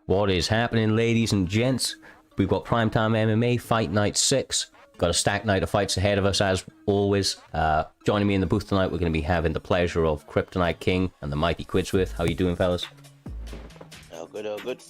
What is happening, ladies and gents? We've got Primetime MMA Fight Night 6. Got a stacked night of fights ahead of us, as always. Joining me in the booth tonight, we're going to be having the pleasure of Kryptonite King and the Mighty Quidsworth. How you doing, fellas? Oh, good, oh, good.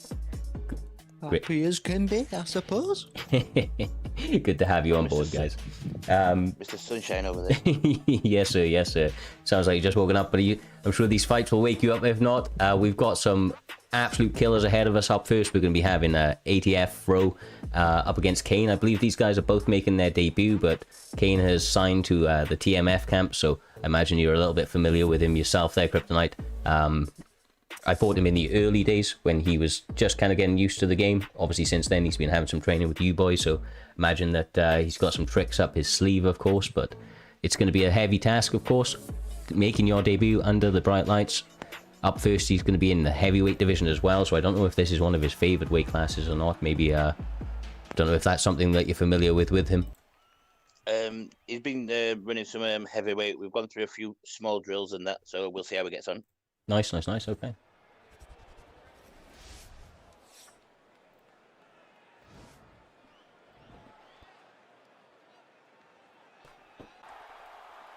Happy as can be, I suppose. Good to have you on board, guys. Mr. Sunshine over there. Yes, sir, yes, sir. Sounds like you're just woken up, but I'm sure these fights will wake you up. If not, we've got some absolute killers ahead of us. Up first, we're going to be having ATF Fro up against Kane. I believe these guys are both making their debut, but Kane has signed to the TMF camp, so I imagine you're a little bit familiar with him yourself there, Kryptonite. I fought him in the early days when he was just kind of getting used to the game. Obviously, since then, he's been having some training with you boys, so imagine that he's got some tricks up his sleeve, of course, but it's going to be a heavy task, of course, making your debut under the bright lights. Up first, he's going to be in the heavyweight division as well, so I don't know if this is one of his favorite weight classes or not. Maybe, don't know if that's something that you're familiar with him. He's been running some heavyweight. We've gone through a few small drills and that, so we'll see how he gets on. Nice, okay.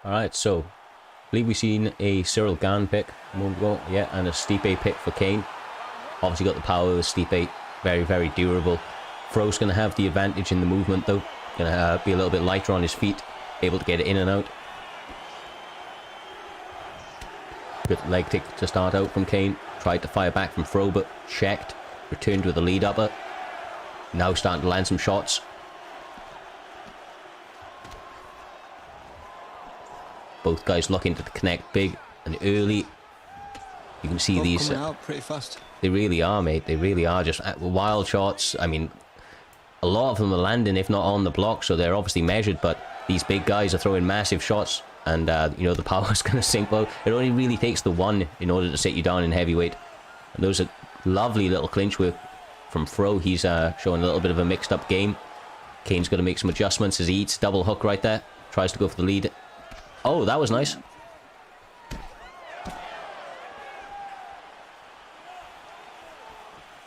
Alright, so I believe we've seen a Cyril Gane pick a moment ago, yeah, and a Stipe pick for Kane. Obviously got the power with Stipe, very, very durable. Fro's going to have the advantage in the movement though, going to be a little bit lighter on his feet, able to get it in and out. Good leg kick to start out from Kane, tried to fire back from Fro but checked, returned with a lead upper. Now starting to land some shots. Both guys looking to connect big and early. You can see these coming out pretty fast. They really are, mate. They really are just wild shots. I mean, a lot of them are landing, if not on the block, so they're obviously measured. But these big guys are throwing massive shots, and you know the power's going to sink. Well, it only really takes the one in order to sit you down in heavyweight. And those are lovely little clinch work from Fro. He's showing a little bit of a mixed-up game. Kane's got to make some adjustments as he eats double hook right there. Tries to go for the lead. Oh, that was nice.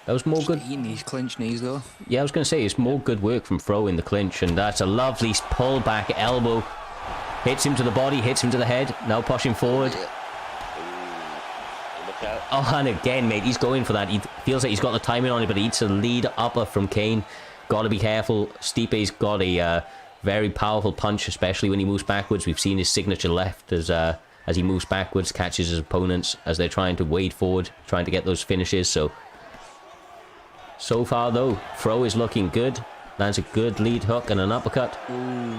That was more good. Eating these clinch knees though. Yeah, I was going to say, it's more good work from Fro in the clinch, and that's a lovely pull back elbow. Hits him to the body, hits him to the head. Now pushing forward. Look out. Oh, and again, mate, he's going for that. He feels like he's got the timing on it, but he eats a lead upper from Kane. Got to be careful. Stipe's got a very powerful punch, especially when he moves backwards. We've seen his signature left as he moves backwards, catches his opponents as they're trying to wade forward, trying to get those finishes. So far, though, Fro is looking good. Lands a good lead hook and an uppercut. Ooh.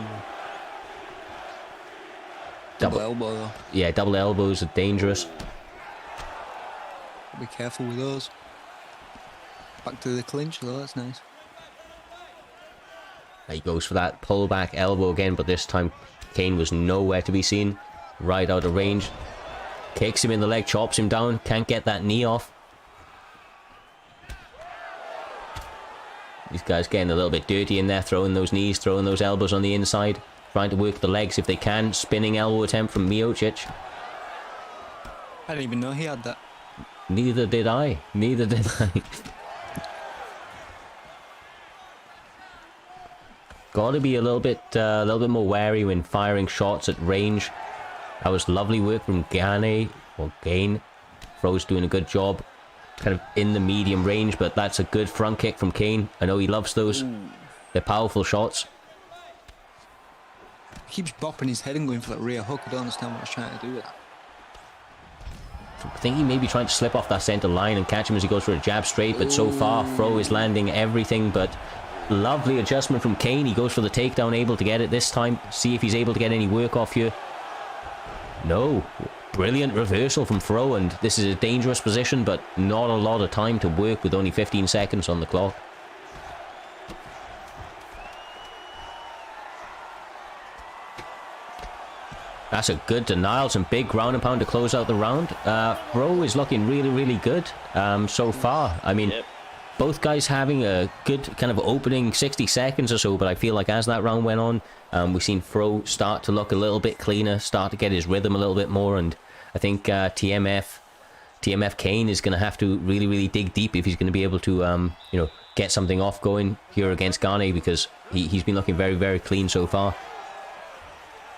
Double elbow, though. Yeah, double elbows are dangerous. Be careful with those. Back to the clinch, though, that's nice. He goes for that pull back elbow again, but this time Kane was nowhere to be seen. Right out of range. Kicks him in the leg, chops him down. Can't get that knee off. These guys getting a little bit dirty in there, throwing those knees, throwing those elbows on the inside. Trying to work the legs if they can. Spinning elbow attempt from Miocic. I didn't even know he had that. Neither did I. Neither did I. Got to be a little bit more wary when firing shots at range. That was lovely work from Gane, or Gane. Fro's doing a good job, kind of in the medium range, but that's a good front kick from Kane. I know he loves those. They're powerful shots. He keeps bopping his head and going for that rear hook. I don't understand what he's trying to do with that. I think he may be trying to slip off that center line and catch him as he goes for a jab straight, but so far Fro is landing everything but. Lovely adjustment from Kane. He goes for the takedown, able to get it this time. See if he's able to get any work off here. No. Brilliant reversal from Fro, and this is a dangerous position, but not a lot of time to work with only 15 seconds on the clock. That's a good denial. Some big ground and pound to close out the round. Fro is looking really, really good so far. I mean... Yep. Both guys having a good kind of opening 60 seconds or so, but I feel like as that round went on, we've seen Fro start to look a little bit cleaner, start to get his rhythm a little bit more, and I think TMF TMF Kane is going to have to really, really dig deep if he's going to be able to, you know, get something off going here against Gaethje, because he's been looking very, very clean so far.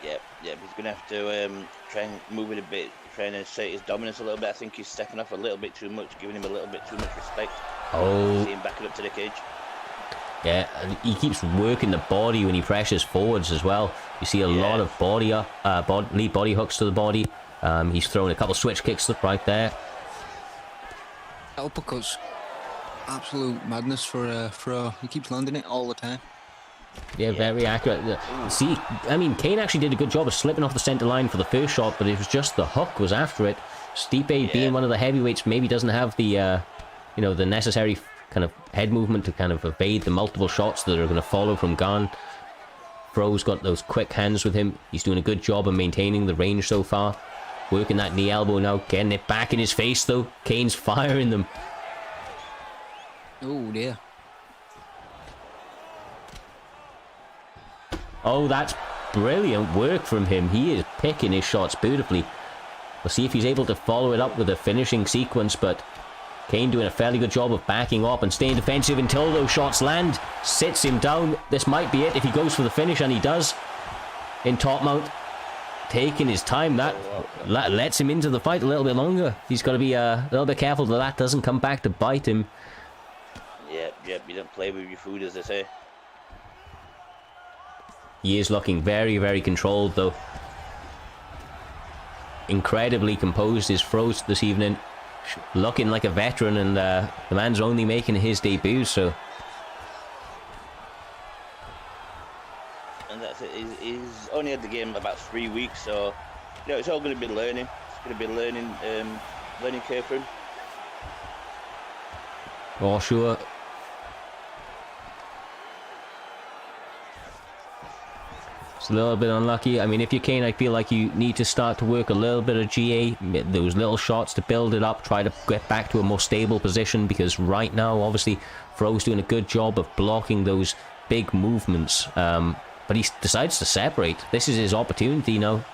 Yep, yep. He's going to have to try and move it a bit, trying to assert his dominance a little bit. I think he's stepping off a little bit too much, giving him a little bit too much respect. Oh. See him backing up to the cage. Yeah, and he keeps working the body when he presses forwards as well. You see a lot of lead body hooks to the body. He's throwing a couple switch kicks right there. Uppercuts. Absolute madness for Fro. He keeps landing it all the time. Yeah, very accurate. See, I mean, Kane actually did a good job of slipping off the center line for the first shot, but it was just the hook was after it. Stipe, being one of the heavyweights, maybe doesn't have the, you know, the necessary kind of head movement to kind of evade the multiple shots that are going to follow from Gan. Fro's got those quick hands with him. He's doing a good job of maintaining the range so far. Working that knee elbow now, getting it back in his face though. Kane's firing them. Oh dear. Oh, that's brilliant work from him. He is picking his shots beautifully. We'll see if he's able to follow it up with a finishing sequence, but Kane doing a fairly good job of backing up and staying defensive until those shots land. Sits him down. This might be it if he goes for the finish, and he does. In top mount. Taking his time. That lets him into the fight a little bit longer. He's got to be a little bit careful that that doesn't come back to bite him. Yep, you don't play with your food, as they say. He is looking very, very controlled though. Incredibly composed is Froze this evening. Looking like a veteran, and the man's only making his debut, so... And that's it. He's only had the game about 3 weeks, so you know it's all going to be learning. It's going to be learning curve for him. Oh, sure. It's a little bit unlucky. I mean, if you're Kane, I feel like you need to start to work a little bit of GA, those little shots to build it up, try to get back to a more stable position, because right now, obviously, Fro's doing a good job of blocking those big movements. But he decides to separate. This is his opportunity, you know.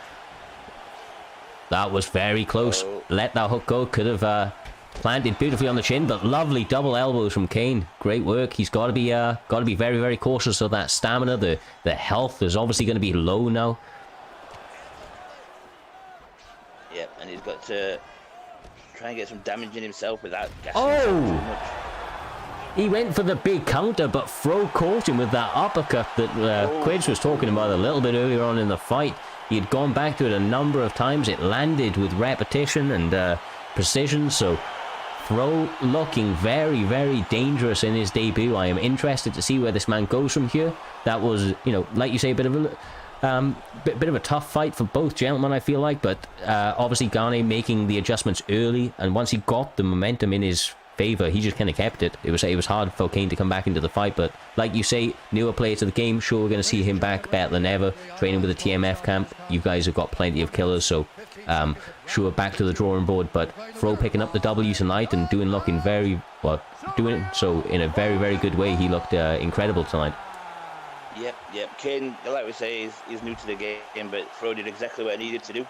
That was very close. Let that hook go. Could have planted beautifully on the chin, but lovely double elbows from Kane. Great work. He's got to be very, very cautious of that stamina. The health is obviously going to be low now. Yep, and he's got to try and get some damage in himself without gassing too much. He went for the big counter, but Fro caught him with that uppercut that Quids was talking about a little bit earlier on in the fight. He had gone back to it a number of times. It landed with repetition and precision, so Fro looking very, very dangerous in his debut. I am interested to see where this man goes from here. That was, you know, like you say, a bit of a tough fight for both gentlemen, I feel like, but obviously Gaethje making the adjustments early, and once he got the momentum in his favor, he just kind of kept it. It was hard for Kane to come back into the fight, but like you say, newer player to the game, sure, we're going to see him back better than ever, training with the TMF camp. You guys have got plenty of killers, so sure, back to the drawing board, but Fro picking up the W tonight and looking very well, doing so in a very, very good way. He looked incredible tonight. Yep. Kane, like we say, is new to the game, but Fro did exactly what he needed to do.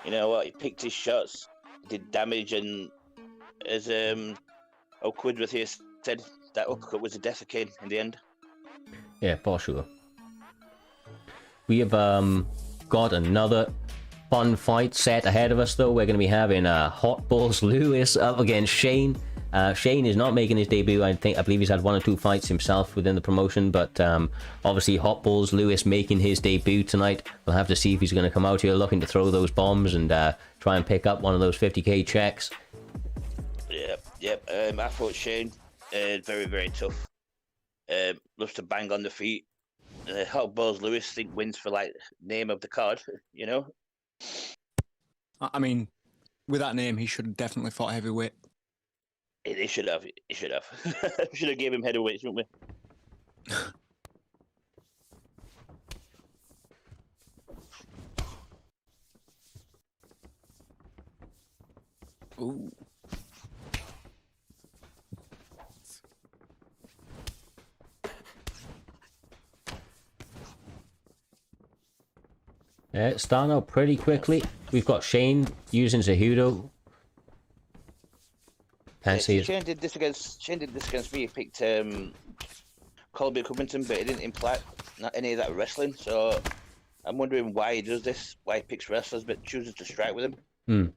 You know what? He picked his shots, did damage, and as Quidworth here said, that uppercut was a death of Kane in the end. Yeah, for sure. We have got another fun fight set ahead of us, though. We're going to be having Hot Balls Lewis up against Shane. Shane is not making his debut. I believe he's had 1 or 2 fights himself within the promotion, but obviously Hot Balls Lewis making his debut tonight. We'll have to see if he's going to come out here looking to throw those bombs and try and pick up one of those 50k checks. Yep. I thought Shane very, very tough. Loves to bang on the feet. Hot Balls Lewis think wins for like name of the card, you know. I mean, with that name, he should have definitely fought heavyweight. He should have. Should have gave him heavyweight, shouldn't we? Ooh. Starting out pretty quickly. We've got Shane using Cejudo. Can't see it. Shane did this against me. He picked Colby Covington, but he didn't imply not any of that wrestling. So I'm wondering why he does this. Why he picks wrestlers but chooses to strike with them.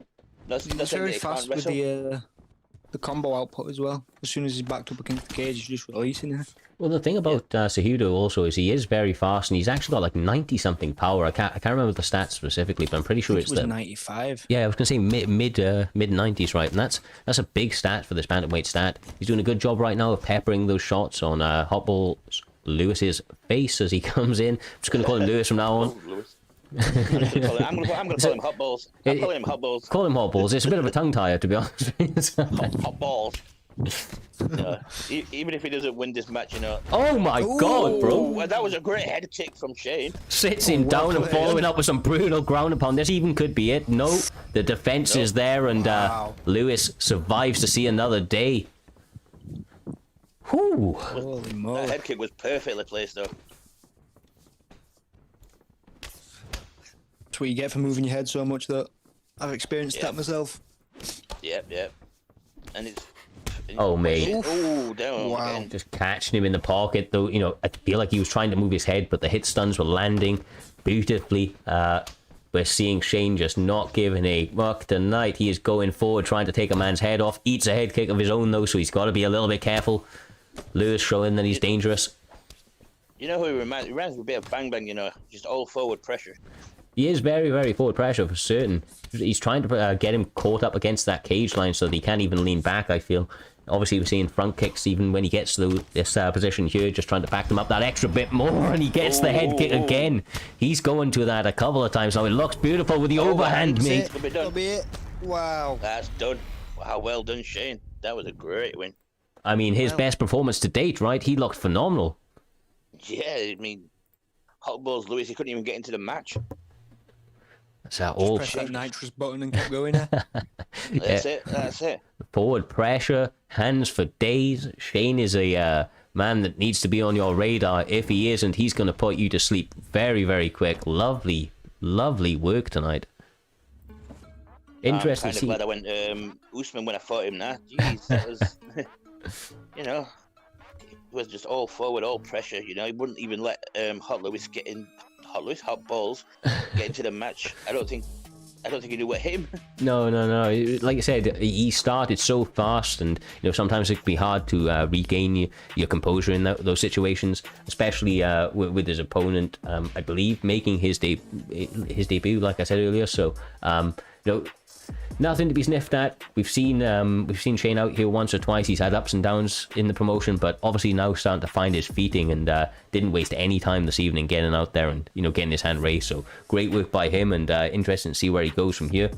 That's He's very fast with the combo output as well. As soon as he's backed up against the cage, he's just releasing it. Well, the thing about Cejudo also is he is very fast, and he's actually got like 90-something power. I can't remember the stats specifically, but I'm pretty sure it's 95. Yeah, I was gonna say mid 90s, right? And that's a big stat for this bantamweight stat. He's doing a good job right now of peppering those shots on Hotball Lewis's face as he comes in. I'm just gonna call him Lewis from now on. I'm gonna call him hot balls. I'm calling him hot balls. Call him hot balls. It's a bit of a tongue tire, to be honest. Hot balls. Even if he doesn't win this match, you know. Oh my God, bro! Well, that was a great head kick from Shane. Sits him down and following up with some brutal ground upon. This even could be it. No, the defense is there, and Lewis survives to see another day. Whew. Holy moly. That head kick was perfectly placed, though. That's what you get for moving your head so much, though. I've experienced that myself. Yep. And it's... Oh, mate. Oh, down wow. again. Just catching him in the pocket, though. You know, I feel like he was trying to move his head, but the hit stuns were landing beautifully. We're seeing Shane just not giving a fuck tonight. He is going forward, trying to take a man's head off. Eats a head kick of his own, though, so he's got to be a little bit careful. Lewis showing that he's dangerous. You know who he reminds me a bit of Bang Bang, you know, just all forward pressure. He is very, very forward pressure for certain. He's trying to get him caught up against that cage line so that he can't even lean back, I feel. Obviously, we're seeing front kicks even when he gets to this position here, just trying to back them up that extra bit more, and he gets the head kick again. He's going to that a couple of times now. It looks beautiful with the overhand, mate. That'll be it. Wow. That's done. Wow, well done, Shane. That was a great win. I mean, his best performance to date, right? He looked phenomenal. Yeah, I mean, Hot Balls Lewis, he couldn't even get into the match. That's that all. Press that nitrous button and keep going. That's it. Forward pressure, hands for days. Shane is a man that needs to be on your radar. If he isn't, he's going to put you to sleep very, very quick. Lovely, lovely work tonight. Interesting. I'm kind of glad I went Usman when I fought him now. Jeez, that was, you know, it was just all forward, all pressure. You know, he wouldn't even let Hot Balls get into the match. I don't think he knew what hit him. No. Like I said, he started so fast, and you know sometimes it can be hard to regain your composure in those situations, especially with his opponent. I believe making his debut, like I said earlier. So, you know. Nothing to be sniffed at. We've seen Shane out here once or twice. He's had ups and downs in the promotion, but obviously now starting to find his feeting, and didn't waste any time this evening getting out there and getting his hand raised. So great work by him, and interesting to see where he goes from here.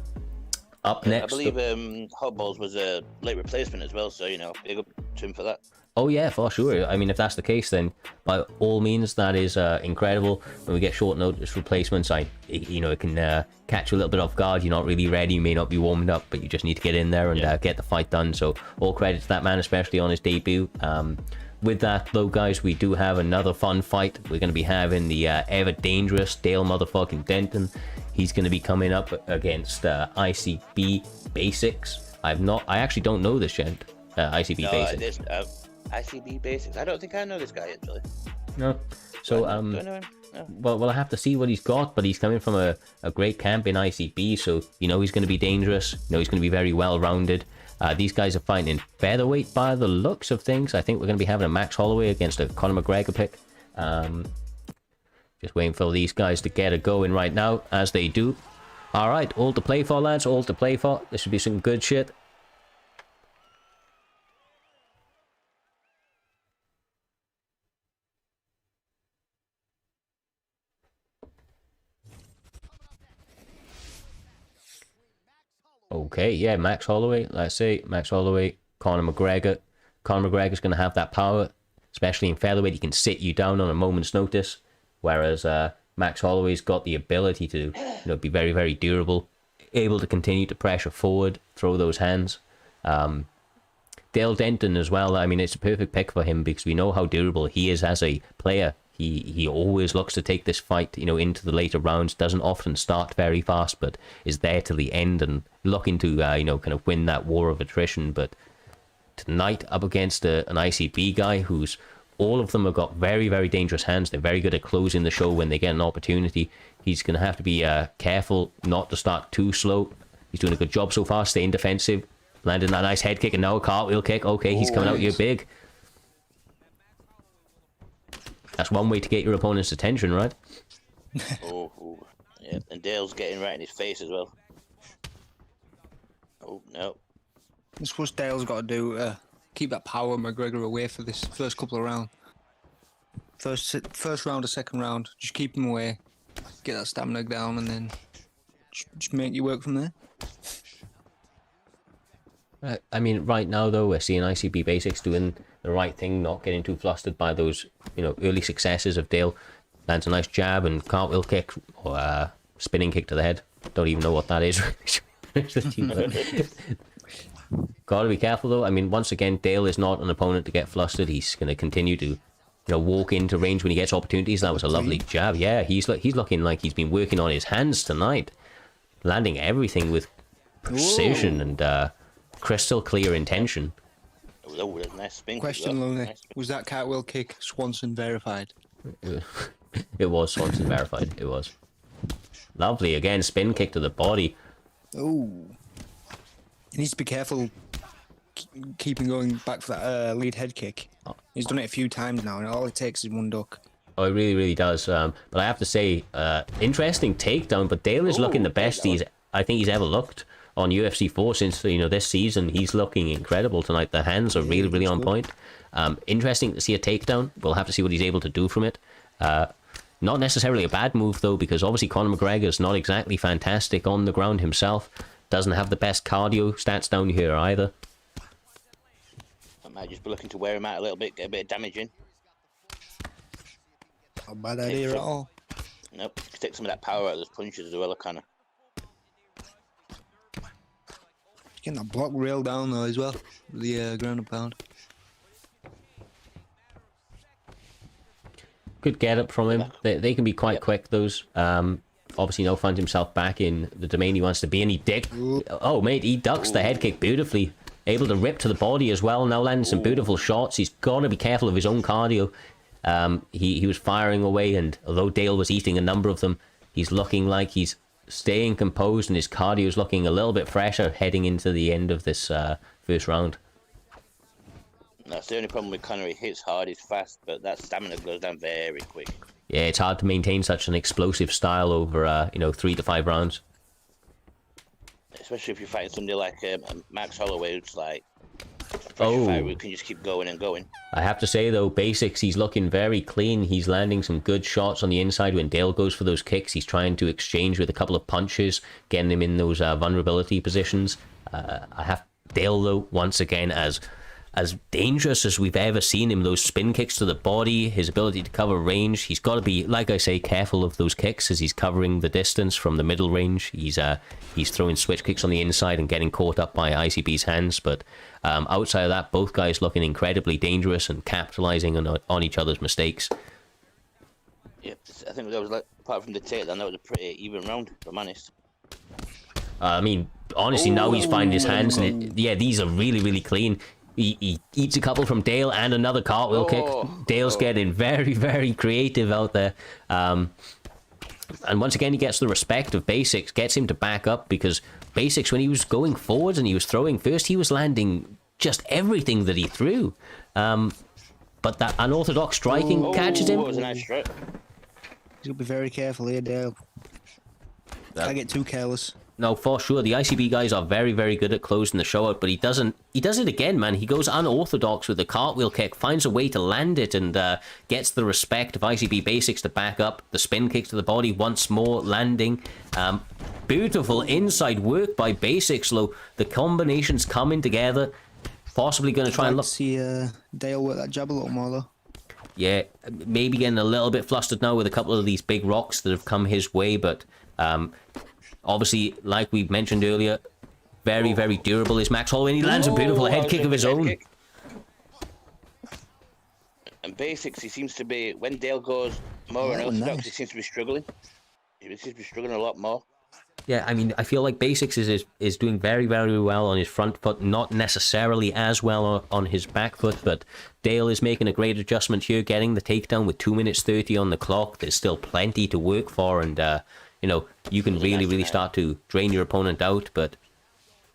Up next, I believe Hot Balls was a late replacement as well, so big up to him for that. Oh yeah, for sure. I mean, if that's the case, then by all means, that is incredible. When we get short notice replacements, it can catch you a little bit off guard. You're not really ready, you may not be warmed up, but you just need to get in there and get the fight done. So all credit to that man, especially on his debut. With that, though, guys, we do have another fun fight. We're going to be having the ever dangerous Dale motherfucking Denton. He's going to be coming up against ICB Basics. I actually don't know this yet. ICB Basics. ICB Basics. I don't think I know this guy actually. No. So do I know him? No. Well, I have to see what he's got, but he's coming from a great camp in ICB, so he's going to be dangerous. He's going to be very well rounded. These guys are fighting in featherweight by the looks of things. I think we're going to be having a Max Holloway against a Conor McGregor pick. Just waiting for these guys to get it going right now, as they do. All right, all to play for, lads. All to play for. This should be some good shit. Okay, yeah, Max Holloway, let's say. Max Holloway, Conor McGregor. Conor McGregor's going to have that power, especially in featherweight. He can sit you down on a moment's notice, whereas Max Holloway's got the ability to be very, very durable, able to continue to pressure forward, throw those hands. Dale Denton as well, I mean, it's a perfect pick for him because we know how durable he is as a player. He always looks to take this fight, into the later rounds. Doesn't often start very fast, but is there till the end and looking to, kind of win that war of attrition. But tonight up against an ICB guy who's, all of them have got very, very dangerous hands. They're very good at closing the show when they get an opportunity. He's going to have to be careful not to start too slow. He's doing a good job so far, staying defensive, landing that nice head kick, and now a cartwheel kick. Okay, he's coming out here big. That's one way to get your opponent's attention, right? Yeah, and Dale's getting right in his face as well. Oh, no. That's what Dale's got to do. Keep that power of McGregor away for this first couple of rounds. First round or second round, just keep him away. Get that stamina down, and then just make you work from there. I mean, right now, though, we're seeing ICB Basics doing the right thing, not getting too flustered by those, early successes of Dale. Lands a nice jab and cartwheel kick, or spinning kick to the head. Don't even know what that is. Gotta be careful, though. I mean, once again, Dale is not an opponent to get flustered. He's going to continue to, walk into range when he gets opportunities. That was a lovely jab. Yeah, he's looking like he's been working on his hands tonight. Landing everything with precision and crystal clear intention. Oh, that's a nice spin. Question, Lonely. Was that cartwheel kick Swanson verified? It was Swanson verified. It was. Lovely. Again, spin kick to the body. Oh. He needs to be careful keeping going back for that lead head kick. He's done it a few times now, and all it takes is one duck. Oh, it really, really does. But I have to say, interesting takedown, but Dale is looking the best I think he's ever looked on UFC 4 since, this season. He's looking incredible tonight. The hands are really, really on point. Interesting to see a takedown. We'll have to see what he's able to do from it. Not necessarily a bad move, though, because obviously Conor McGregor's not exactly fantastic on the ground himself. Doesn't have the best cardio stats down here either. I might just be looking to wear him out a little bit, get a bit of damage in. Not a bad idea at all. Nope, take some of that power out of those punches as well, kind of. Getting that block rail down though as well, the ground and pound. Good get up from him. They can be quite quick, those. Obviously now finds himself back in the domain he wants to be, and oh mate, he ducks the head kick beautifully. Able to rip to the body as well, now landing some beautiful shots. He's got to be careful of his own cardio. He was firing away, and although Dale was eating a number of them, he's looking like he's staying composed, and his cardio is looking a little bit fresher heading into the end of this first round. That's the only problem with Conor. He hits hard, he's fast, but that stamina goes down very quick. Yeah, it's hard to maintain such an explosive style over 3 to 5 rounds. Especially if you're fighting somebody like Max Holloway, who's like fighter who can just keep going and going. I have to say though, Basics, he's looking very clean. He's landing some good shots on the inside when Dale goes for those kicks. He's trying to exchange with a couple of punches, getting him in those vulnerability positions. I have Dale though, once again, as dangerous as we've ever seen him. Those spin kicks to the body, his ability to cover range. He's got to be, like I say, careful of those kicks as he's covering the distance from the middle range. He's throwing switch kicks on the inside and getting caught up by ICB's hands. But outside of that, both guys looking incredibly dangerous and capitalizing on each other's mistakes. Yep, I think that was apart from the takedown, that was a pretty even round, if I'm honest. I mean, honestly, now he's finding his hands, and these are really, really clean. He eats a couple from Dale and another cartwheel kick. Dale's getting very, very creative out there. And once again, he gets the respect of Basics, gets him to back up, because Basics, when he was going forwards and he was throwing first, he was landing just everything that he threw. But that unorthodox striking catches him. That was a nice strike. He's got to be very careful here, Dale. Can't get too careless. No, for sure. The ICB guys are very, very good at closing the show out, but he does it again, man. He goes unorthodox with the cartwheel kick, finds a way to land it, and gets the respect of ICB Basics to back up. The spin kick to the body once more, landing. Beautiful inside work by Basics, though. The combinations coming together. Possibly going to try and look. See Dale work that jab a little more, though. Yeah, maybe getting a little bit flustered now with a couple of these big rocks that have come his way, but obviously, like we mentioned earlier, very, very durable is Max Holloway, and he lands a beautiful head kick of his own. And Basics, he seems to be, when Dale goes more unorthodox, he seems to be struggling. He seems to be struggling a lot more. Yeah, I mean, I feel like Basics is doing very, very well on his front foot, not necessarily as well on his back foot, but Dale is making a great adjustment here, getting the takedown with 2 minutes 30 on the clock. There's still plenty to work for, and, you know, you can really, really start to drain your opponent out, but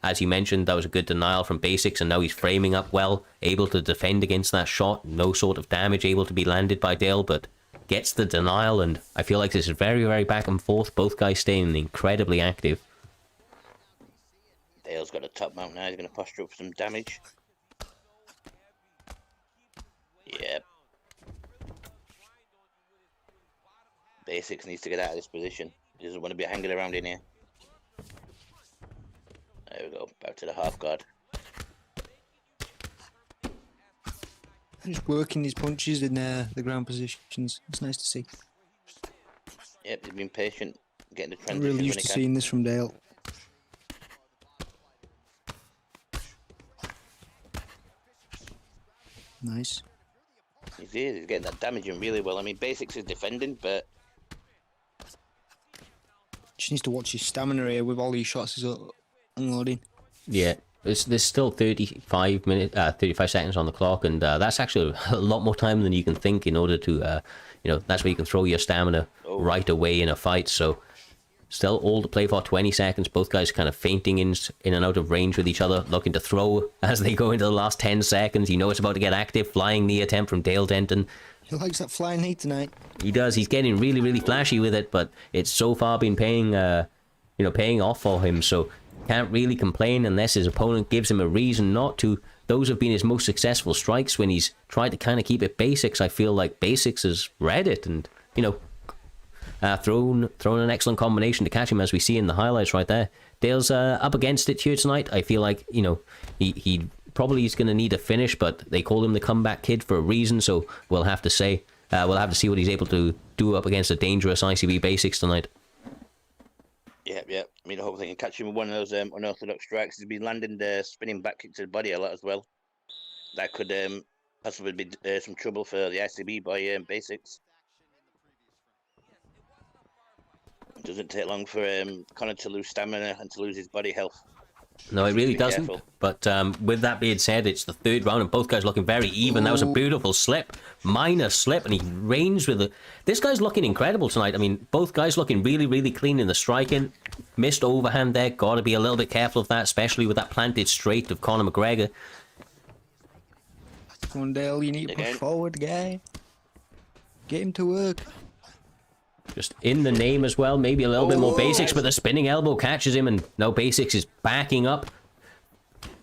as you mentioned, that was a good denial from Basics, and now he's framing up well, able to defend against that shot, no sort of damage able to be landed by Dale, but gets the denial, and I feel like this is very, very back and forth. Both guys staying incredibly active. Dale's got a top mount now. He's going to posture up for some damage. Yep. Basics needs to get out of this position. He doesn't want to be hanging around in here. There we go. Back to the half guard. Just working his punches in the ground positions. It's nice to see. Yep, he's been patient, getting the I'm transition. really used to seeing this from Dale. Nice. He's getting that damage in really well. I mean, Basics is defending, but Just needs to watch his stamina here with all these shots he's unloading. Yeah, there's still 35 seconds on the clock, and that's actually a lot more time than you can think in order to, you know, that's where you can throw your stamina right away in a fight. So still all to play for, 20 seconds. Both guys kind of feinting in and out of range with each other, looking to throw as they go into the last 10 seconds. You know it's about to get active. Flying knee attempt from Dale Denton. He likes that flying knee tonight. He does. He's getting really, really flashy with it, but it's so far been paying off for him. So can't really complain unless his opponent gives him a reason not to. Those have been his most successful strikes when he's tried to kind of keep it Basics. I feel like Basics has read it and, you know, thrown an excellent combination to catch him, as we see in the highlights right there. Dale's up against it here tonight. I feel like, you know, he probably is going to need a finish, but they call him the comeback kid for a reason, so we'll have to see what he's able to do up against a dangerous ICB Basics tonight. Yeah. I mean, I hope they can catch him with one of those unorthodox strikes. He's been landing the spinning back kick to the body a lot as well. That could possibly be some trouble for the ICB by Basics. It doesn't take long for Conor to lose stamina and to lose his body health. No, it really doesn't. Careful. But with that being said, it's the third round and both guys looking very even. That was a beautiful slip, minor slip, and he ranged with it. This guy's looking incredible tonight. I mean, both guys looking really, really clean in the striking. Missed overhand there. Got to be a little bit careful of that, especially with that planted straight of Conor McGregor. Come on, Dale, you need to push forward, guy. Get him to work. Just in the name as well, maybe a little bit more Basics, but the spinning elbow catches him, and now Basics is backing up.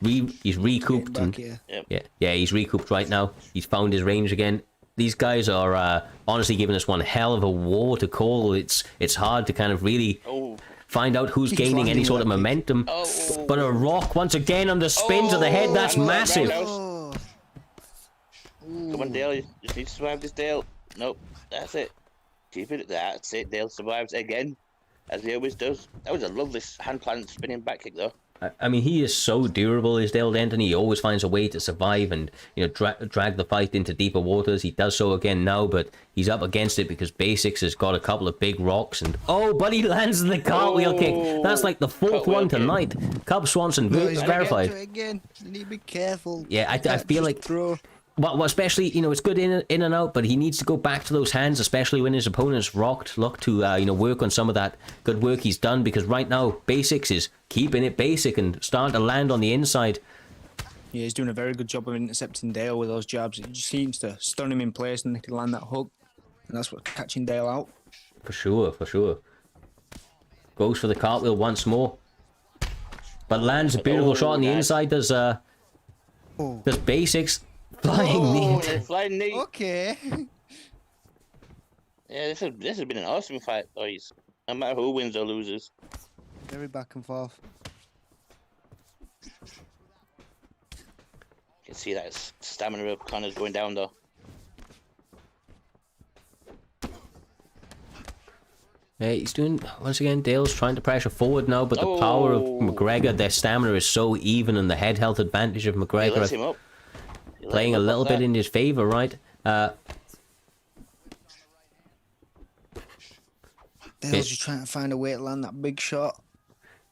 He's recouped. And, yeah, he's recouped right now. He's found his range again. These guys are honestly giving us one hell of a war to call. It's hard to kind of really find out who's gaining any sort of momentum. But a rock once again on the spin to the head, that's massive. Come on, Dale, you just need to survive this, Dale. Nope, that's it. Keep it at that. That's it. Dale survives again, as he always does. That was a lovely hand plant spinning back kick, though. I mean, he is so durable, is Dale Denton. He always finds a way to survive and, you know, drag the fight into deeper waters. He does so again now, but he's up against it because Basics has got a couple of big rocks. And but he lands the cartwheel kick. That's like the fourth one tonight. Cub Swanson verified. Again. You need to be careful. Yeah, I feel like. Well, especially, you know, it's good in and out, but he needs to go back to those hands, especially when his opponent's rocked. Look to, you know, work on some of that good work he's done, because right now, Basics is keeping it basic and starting to land on the inside. Yeah, he's doing a very good job of intercepting Dale with those jabs. It just seems to stun him in place and he can land that hook. And that's what's catching Dale out. For sure. Goes for the cartwheel once more. But lands a beautiful shot on the inside. There's Basics. Flying knee. Flying knee. Okay. Yeah, this has been an awesome fight, boys. No matter who wins or loses. Very back and forth. You can see that stamina of Conor's going down, though. Yeah, he's doing, once again, Dale's trying to pressure forward now, but the power of McGregor, their stamina is so even, and the head health advantage of McGregor. He lets him up. Playing a little bit in his favor, right? Dale's just trying to find a way to land that big shot.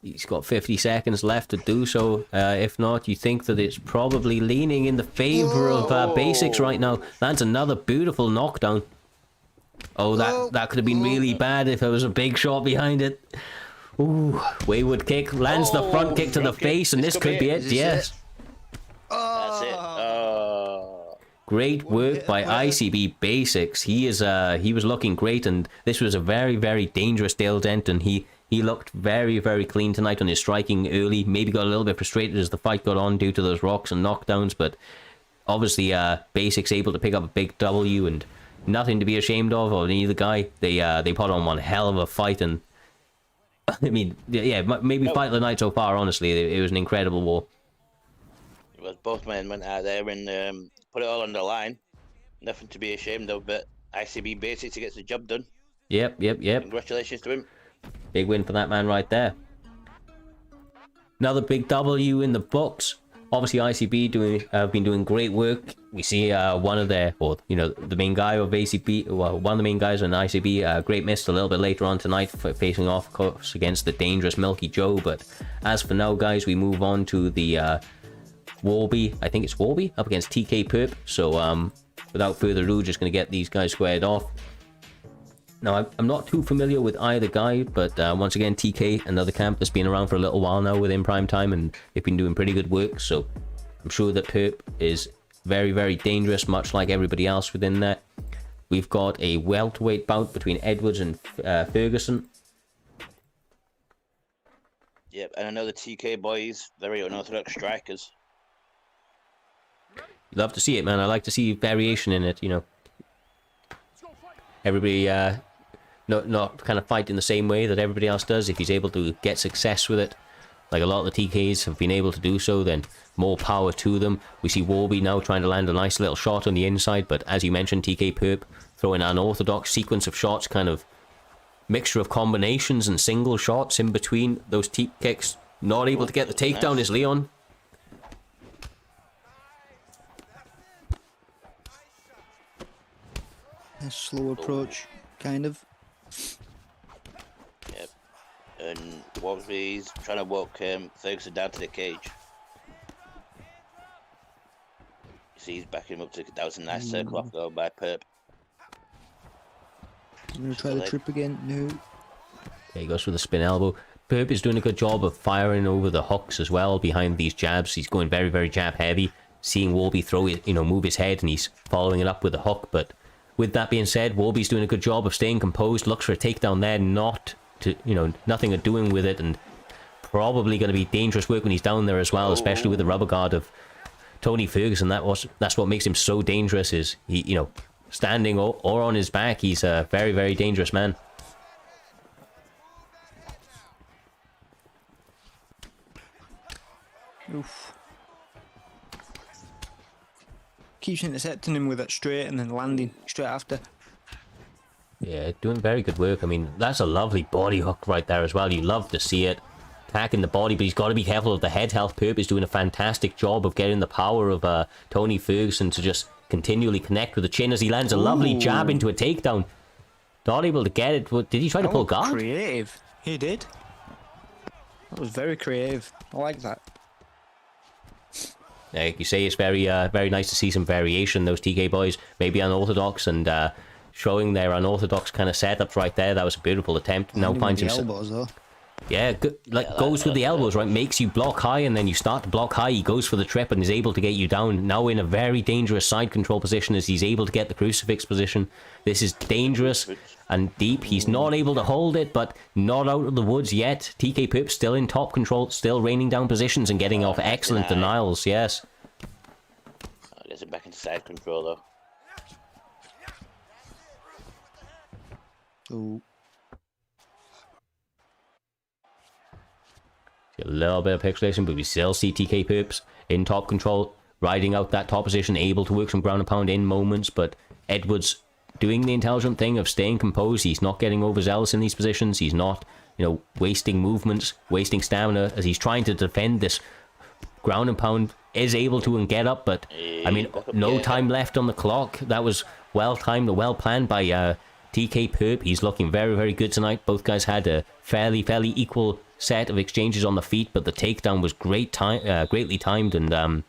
He's got 50 seconds left to do so. If not, you think that it's probably leaning in the favor of Basics right now. That's another beautiful knockdown. Oh, that could have been really bad if there was a big shot behind it. Ooh, wayward kick. Lands the front kick to the face, and this could be it. Yes. That's it. Great work by ICB Basics. He was looking great, and this was a very, very dangerous Dale Denton. He looked very, very clean tonight on his striking early. Maybe got a little bit frustrated as the fight got on due to those rocks and knockdowns, but obviously Basics able to pick up a big W, and nothing to be ashamed of either guy. They put on one hell of a fight, and I mean, yeah, maybe fight of the night so far. Honestly, it was an incredible war. It was both men went out there and put it all on the line. Nothing to be ashamed of, but ICB Basics gets the job done. Yep. Congratulations to him. Big win for that man right there. Another big W in the books. Obviously, ICB have been doing great work. We see one of their, or the main guy of ACB, well, one of the main guys on ICB, GreatMist, a little bit later on tonight, facing off, of course, against the dangerous Milky Joe. But as for now, guys, we move on to the Warby. I think it's Warby up against TK Perp. So without further ado, just going to get these guys squared off. Now, I'm not too familiar with either guy, but once again, TK, another camp that's been around for a little while now within PrimeTime, and they've been doing pretty good work, so I'm sure that Perp is very, very dangerous, much like everybody else within there. We've got a welterweight bout between Edwards and Ferguson. Yep, and another TK boys, very unorthodox strikers. Love to see it, man. I like to see variation in it, Everybody not kind of fight in the same way that everybody else does. If he's able to get success with it, like a lot of the TKs have been able to do so, then more power to them. We see Warby now trying to land a nice little shot on the inside, but as you mentioned, TK Perp throwing an unorthodox sequence of shots, kind of mixture of combinations and single shots in between those teep kicks. Not able to get the takedown is Leon. A slow approach, kind of. Yep. And Warby's trying to walk Ferguson down to the cage. You see he's backing him up to, that was a nice circle off though by Perp. I'm going to try the trip again. No. There he goes for the spin elbow. Perp is doing a good job of firing over the hooks as well behind these jabs. He's going very, very jab heavy. Seeing Warby throw it, move his head, and he's following it up with a hook. But with that being said, Warby's doing a good job of staying composed. Looks for a takedown there, nothing to doing with it, and probably going to be dangerous work when he's down there as well, especially with the rubber guard of Tony Ferguson. That's what makes him so dangerous. Is he, standing or on his back, he's a very, very dangerous man. Oof. Keeps intercepting him with that straight and then landing straight after. Yeah, doing very good work. I mean, that's a lovely body hook right there as well. You love to see it. Attacking the body, but he's got to be careful of the head health. Perp is doing a fantastic job of getting the power of Tony Ferguson to just continually connect with the chin as he lands a lovely jab into a takedown. Not able to get it. Did he try to pull guard? Creative. He did. That was very creative. I like that. Like you say, it's very nice to see some variation. Those TK boys, maybe unorthodox, and showing their unorthodox kind of setups right there. That was a beautiful attempt. Now finds himself. Elbows, though. Yeah, goes with the elbows, right? Makes you block high, and then you start to block high. He goes for the trip and is able to get you down. Now in a very dangerous side control position as he's able to get the crucifix position. This is dangerous and deep. He's not able to hold it, but not out of the woods yet. TK Perp still in top control, still raining down positions and getting off excellent denials, yes. Gets it back into side control, though. Ooh. A little bit of pixelation, but we still see TK Perps in top control, riding out that top position, able to work some ground and pound in moments, but Edwards doing the intelligent thing of staying composed. He's not getting overzealous in these positions. He's not, wasting movements, wasting stamina as he's trying to defend this ground and pound. Is able to and get up, but I mean, no time left on the clock. That was well timed, well planned by TK Perp, he's looking very, very good tonight. Both guys had a fairly equal set of exchanges on the feet, but the takedown was greatly timed, and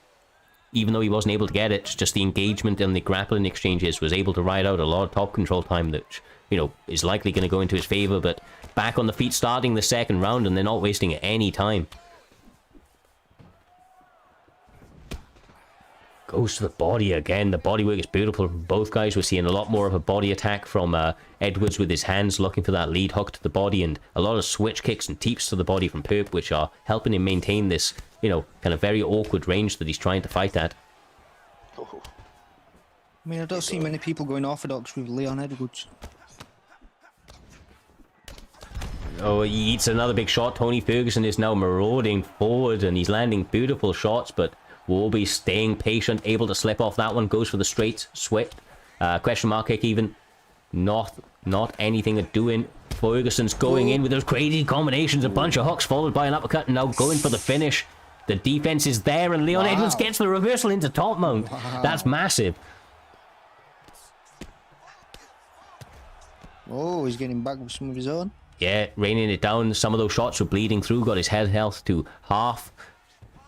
even though he wasn't able to get it, just the engagement and the grappling exchanges was able to ride out a lot of top control time that, you know, is likely going to go into his favor. But back on the feet starting the second round, and they're not wasting any time. Goes to the body again. The body work is beautiful from both guys. We're seeing a lot more of a body attack from Edwards with his hands, looking for that lead hook to the body, and a lot of switch kicks and teeps to the body from Perp, which are helping him maintain this, you know, kind of very awkward range that he's trying to fight at. I mean, I don't see many people going orthodox with Leon Edwards. Oh, he eats another big shot. Tony Ferguson is now marauding forward, and he's landing beautiful shots, but Warby staying patient, able to slip off that one. Goes for the straight swept. Question mark kick even. Not anything to doing. Ferguson's going in with those crazy combinations. A bunch of hooks followed by an uppercut, and now going for the finish. The defense is there, and Leon Edwards gets the reversal into top mount. That's massive. Oh, he's getting back with some of his own. Yeah, raining it down. Some of those shots were bleeding through. Got his head health to half.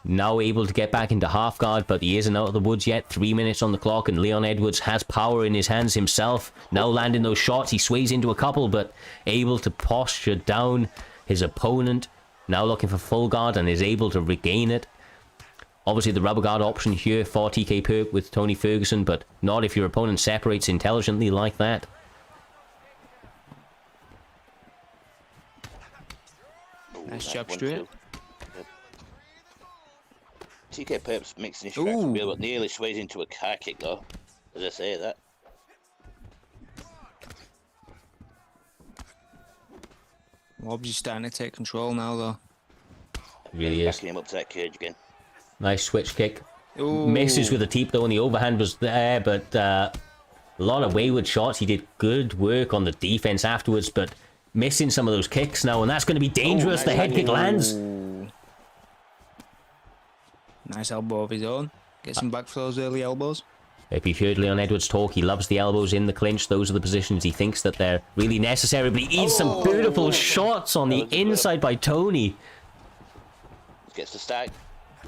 Now able to get back into half guard, but he isn't out of the woods yet. 3 minutes on the clock, and Leon Edwards has power in his hands himself. Now landing those shots. He sways into a couple, but able to posture down his opponent. Now looking for full guard, and is able to regain it. Obviously the rubber guard option here for TK Perp with Tony Ferguson, but not if your opponent separates intelligently like that. Nice jab straight. TK Perp's mixing his strikes a bit, but nearly sways into a car kick though, as I say that. Wobbsy's starting to take control now though. Really is. Backing him up to that cage again. Nice switch kick. Ooh. Misses with the teep though, and the overhand was there, but a lot of wayward shots. He did good work on the defense afterwards, but missing some of those kicks now, and that's going to be dangerous. The head kick lands. Nice elbow of his own. Gets him back for those early elbows. If you've heard Leon Edwards talk, he loves the elbows in the clinch. Those are the positions he thinks that they're really necessary, but he eats some beautiful shots on the inside by Tony. Gets the stack.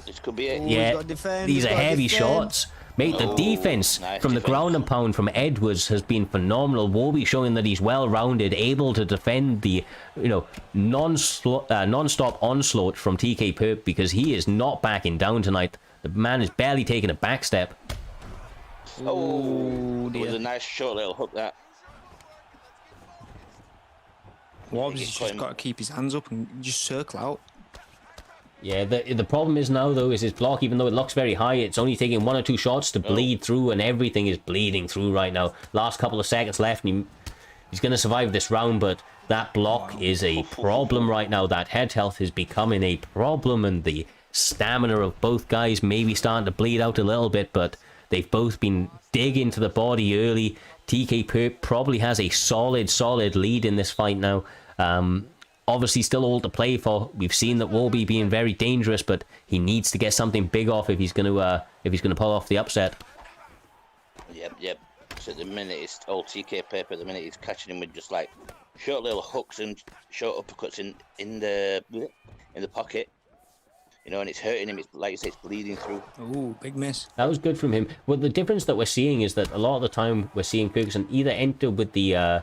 This could be it. Yeah, these are heavy shots. Mate, the defense from the ground and pound from Edwards has been phenomenal. Warby showing that he's well-rounded, able to defend the, you know, non-stop onslaught from TK Perp, because he is not backing down tonight. The man is barely taking a back step. Oh, it was a nice short little hook that. Wobbsy's just got to keep his hands up and just circle out. Yeah, the problem is now, though, is his block, even though it looks very high, it's only taking 1 or 2 shots to bleed through, and everything is bleeding through right now. Last couple of seconds left, and he's going to survive this round, but that block is a problem right now. That head health is becoming a problem, and the stamina of both guys may be starting to bleed out a little bit, but they've both been digging to the body early. TK Perp probably has a solid lead in this fight now. Obviously still all to play for. We've seen that Warby being very dangerous, but he needs to get something big off if he's going to pull off the upset. Yep. So at the minute it's all TK Perp. At the minute he's catching him with just like short little hooks and short uppercuts in the pocket. You know, and it's hurting him. It's like you say, it's bleeding through. Ooh, big miss. That was good from him. Well, the difference that we're seeing is that a lot of the time we're seeing Ferguson either enter with the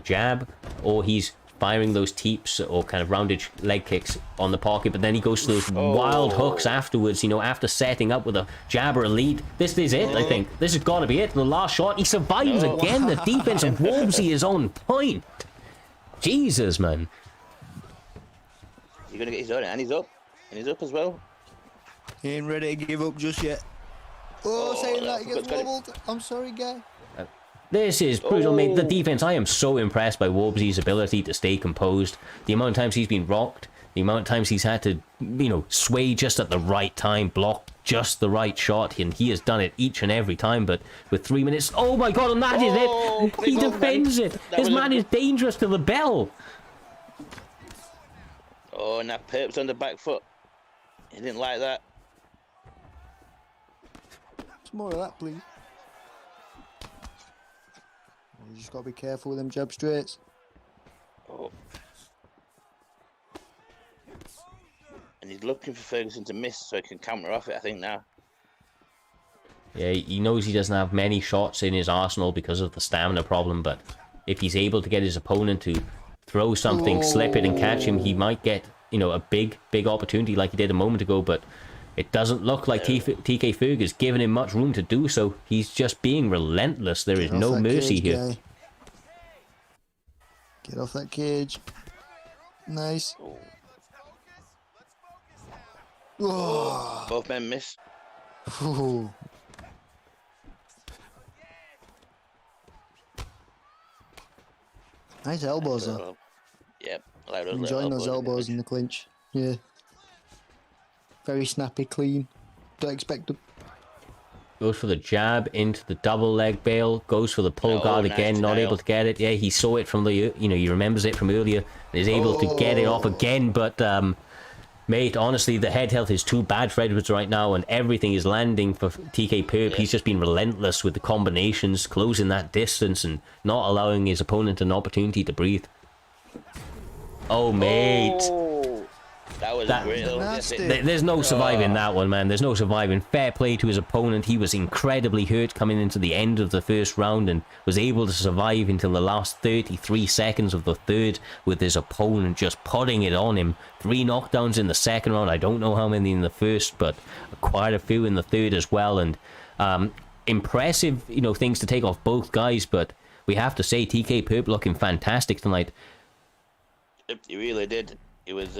jab, or he's firing those teeps or kind of rounded leg kicks on the pocket, but then he goes to those wild hooks afterwards, you know, after setting up with a jab or a lead. This is it, I think. This has got to be it. The last shot, he survives again. The defense of Wobbsy is on point. Jesus, man. You're going to get his own, and he's up. And he's up as well. He ain't ready to give up just yet. Saying that, he gets wobbled. I'm sorry, guy. This is brutal, mate. The defense, I am so impressed by Wobbsy's ability to stay composed. The amount of times he's been rocked, the amount of times he's had to, you know, sway just at the right time, block just the right shot, and he has done it each and every time. But with 3 minutes, oh my god, and that is it. He defends it. This man is dangerous to the bell. Oh, and that Perp's on the back foot. He didn't like that. Some more of that, please. You just got to be careful with them jab straights. Oh. And he's looking for Ferguson to miss so he can counter off it, I think, now. Yeah, he knows he doesn't have many shots in his arsenal because of the stamina problem, but if he's able to get his opponent to throw something, slip it, and catch him, he might get, you know, a big opportunity like he did a moment ago, but it doesn't look like TK Ferg is giving him much room to do so. He's just being relentless. There is no mercy here. Guy. Get off that cage. Nice. Oh. Both men miss. Ooh. Nice elbows though. Yep. Like Enjoying those elbows in the clinch. Yeah. Very snappy, clean. Don't expect them. Goes for the jab into the double leg bail. Goes for the pull guard again. Not able to get it. Yeah, he saw it from the, you know, he remembers it from earlier. And is able to get it off again. But, mate, honestly, the head health is too bad for Edwards right now. And everything is landing for TK Perp. He's just been relentless with the combinations. Closing that distance and not allowing his opponent an opportunity to breathe. Oh, mate. That was a great little There's no surviving that one, man. There's no surviving. Fair play to his opponent. He was incredibly hurt coming into the end of the first round and was able to survive until the last 33 seconds of the third with his opponent just putting it on him. 3 knockdowns in the second round. I don't know how many in the first, but quite a few in the third as well. And impressive, you know, things to take off both guys, but we have to say TK Perp looking fantastic tonight. He really did. It was,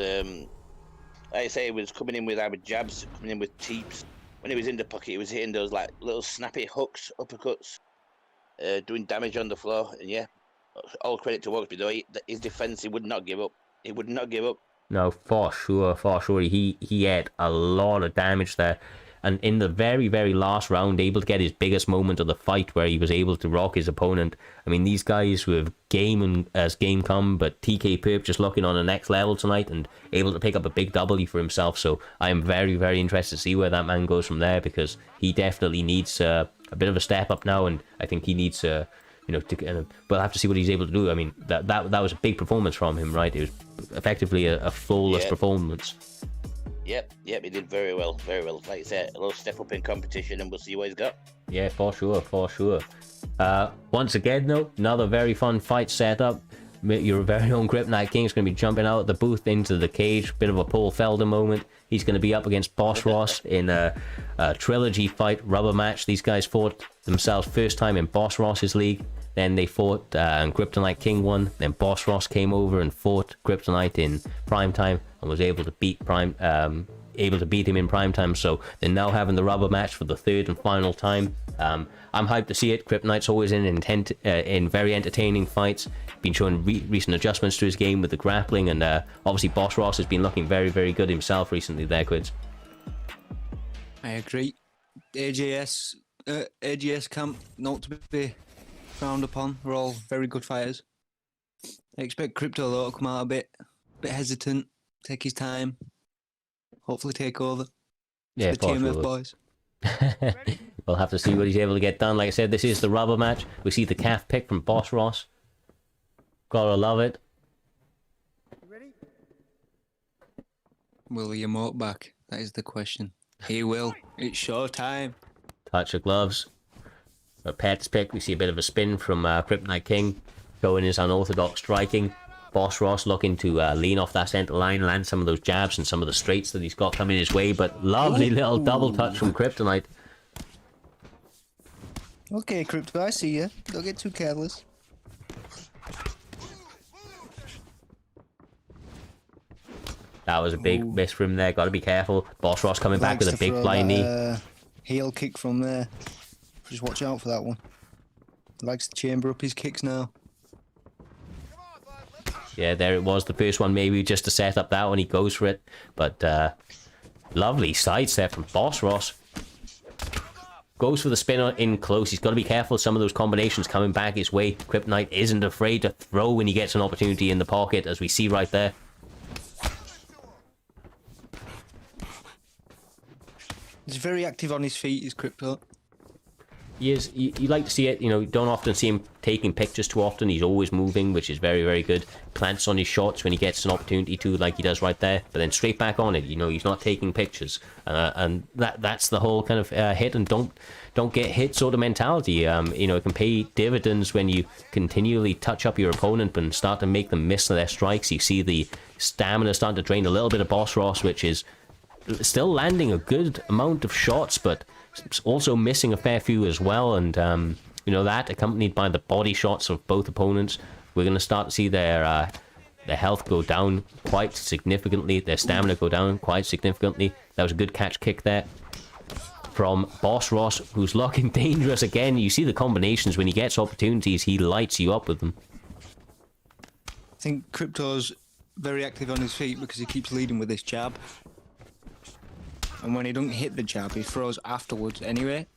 like I say, he was coming in with our jabs, coming in with teeps. When he was in the pocket, he was hitting those like little snappy hooks, uppercuts, doing damage on the floor. And yeah, all credit to Volk, though. His defense, he would not give up. He would not give up. No, for sure, for sure. He had a lot of damage there. And in the very, very last round, able to get his biggest moment of the fight where he was able to rock his opponent. I mean, these guys with game as game come, but TK Perp just looking on the next level tonight and able to pick up a big W for himself. So I am very, very interested to see where that man goes from there, because he definitely needs a bit of a step up now, and I think he needs you know, we'll have to see what he's able to do. I mean, that was a big performance from him, right? It was effectively a flawless performance. Yep, he did very well, very well. Like I said, a little step up in competition, and we'll see what he's got. Yeah, for sure, for sure. Once again, though, another very fun fight set up. Your very own Kryptonite King is going to be jumping out of the booth into the cage. Bit of a Paul Felder moment. He's going to be up against Boss Ross in a trilogy fight, rubber match. These guys fought themselves first time in Boss Ross's league. Then they fought and Kryptonite King won. Then Boss Ross came over and fought Kryptonite in PrimeTime and was able to beat him in PrimeTime. So they're now having the rubber match for the third and final time. I'm hyped to see it. Kryptonite's always in very entertaining fights. Been showing recent adjustments to his game with the grappling, and obviously Boss Ross has been looking very, very good himself recently there, Quids. I agree. AGS camp, not to be frowned upon. We're all very good fighters. I expect Crypto though to come out a bit hesitant, take his time, hopefully take over. Yeah, the TMF boys. We'll have to see what he's able to get done. Like I said, this is the rubber match. We see the calf pick from Boss Ross. Gotta love it. Ready? Will he emote back? That is the question. He will. It's showtime. Touch of gloves. A pet's pick. We see a bit of a spin from Kryptonite King, showing his unorthodox striking. Boss Ross looking to lean off that center line, land some of those jabs and some of the straights that he's got coming his way. But lovely little double touch from Kryptonite. Okay, Crypto, I see you. Don't get too careless. That was a big miss for him there. Got to be careful. Boss Ross coming back with a big flying knee. Heel kick from there. Just watch out for that one. He likes to chamber up his kicks now. Yeah, there it was. The first one maybe just to set up that one. He goes for it. But lovely sidestep from Boss Ross. Goes for the spinner in close. He's got to be careful. Some of those combinations coming back his way. Kryptonite isn't afraid to throw when he gets an opportunity in the pocket, as we see right there. He's very active on his feet, is Crypto. You like to see it, you know, you don't often see him taking pictures too often. He's always moving, which is very, very good. Plants on his shots when he gets an opportunity to, like he does right there, but then straight back on it, you know, he's not taking pictures. And that's the whole kind of hit and don't get hit sort of mentality. You know, it can pay dividends when you continually touch up your opponent and start to make them miss their strikes. You see the stamina starting to drain a little bit of Boss Ross, which is still landing a good amount of shots, but also missing a fair few as well. And you know, that accompanied by the body shots of both opponents, we're going to start to see their health go down quite significantly, their stamina go down quite significantly. That was a good catch kick there from Boss Ross, who's looking dangerous again. You see the combinations when he gets opportunities, he lights you up with them. I think Crypto's very active on his feet because he keeps leading with this jab. And when he doesn't hit the jab, he throws afterwards anyway.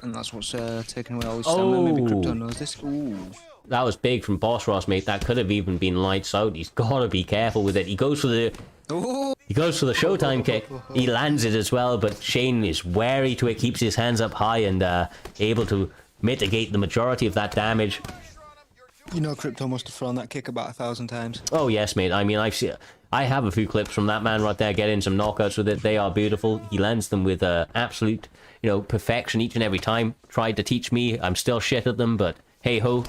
And that's what's taking away all his stamina. Maybe Crypto knows this. Ooh. That was big from Boss Ross, mate. That could have even been lights out. He's got to be careful with it. He goes for the... Ooh. He goes for the Showtime kick. He lands it as well, but Shane is wary to it, keeps his hands up high and able to mitigate the majority of that damage. You know, Crypto must have thrown that kick about 1,000 times. Oh yes, mate. I mean, I have a few clips from that man right there getting some knockouts with it. They are beautiful. He lands them with absolute, you know, perfection each and every time. Tried to teach me. I'm still shit at them, but hey ho.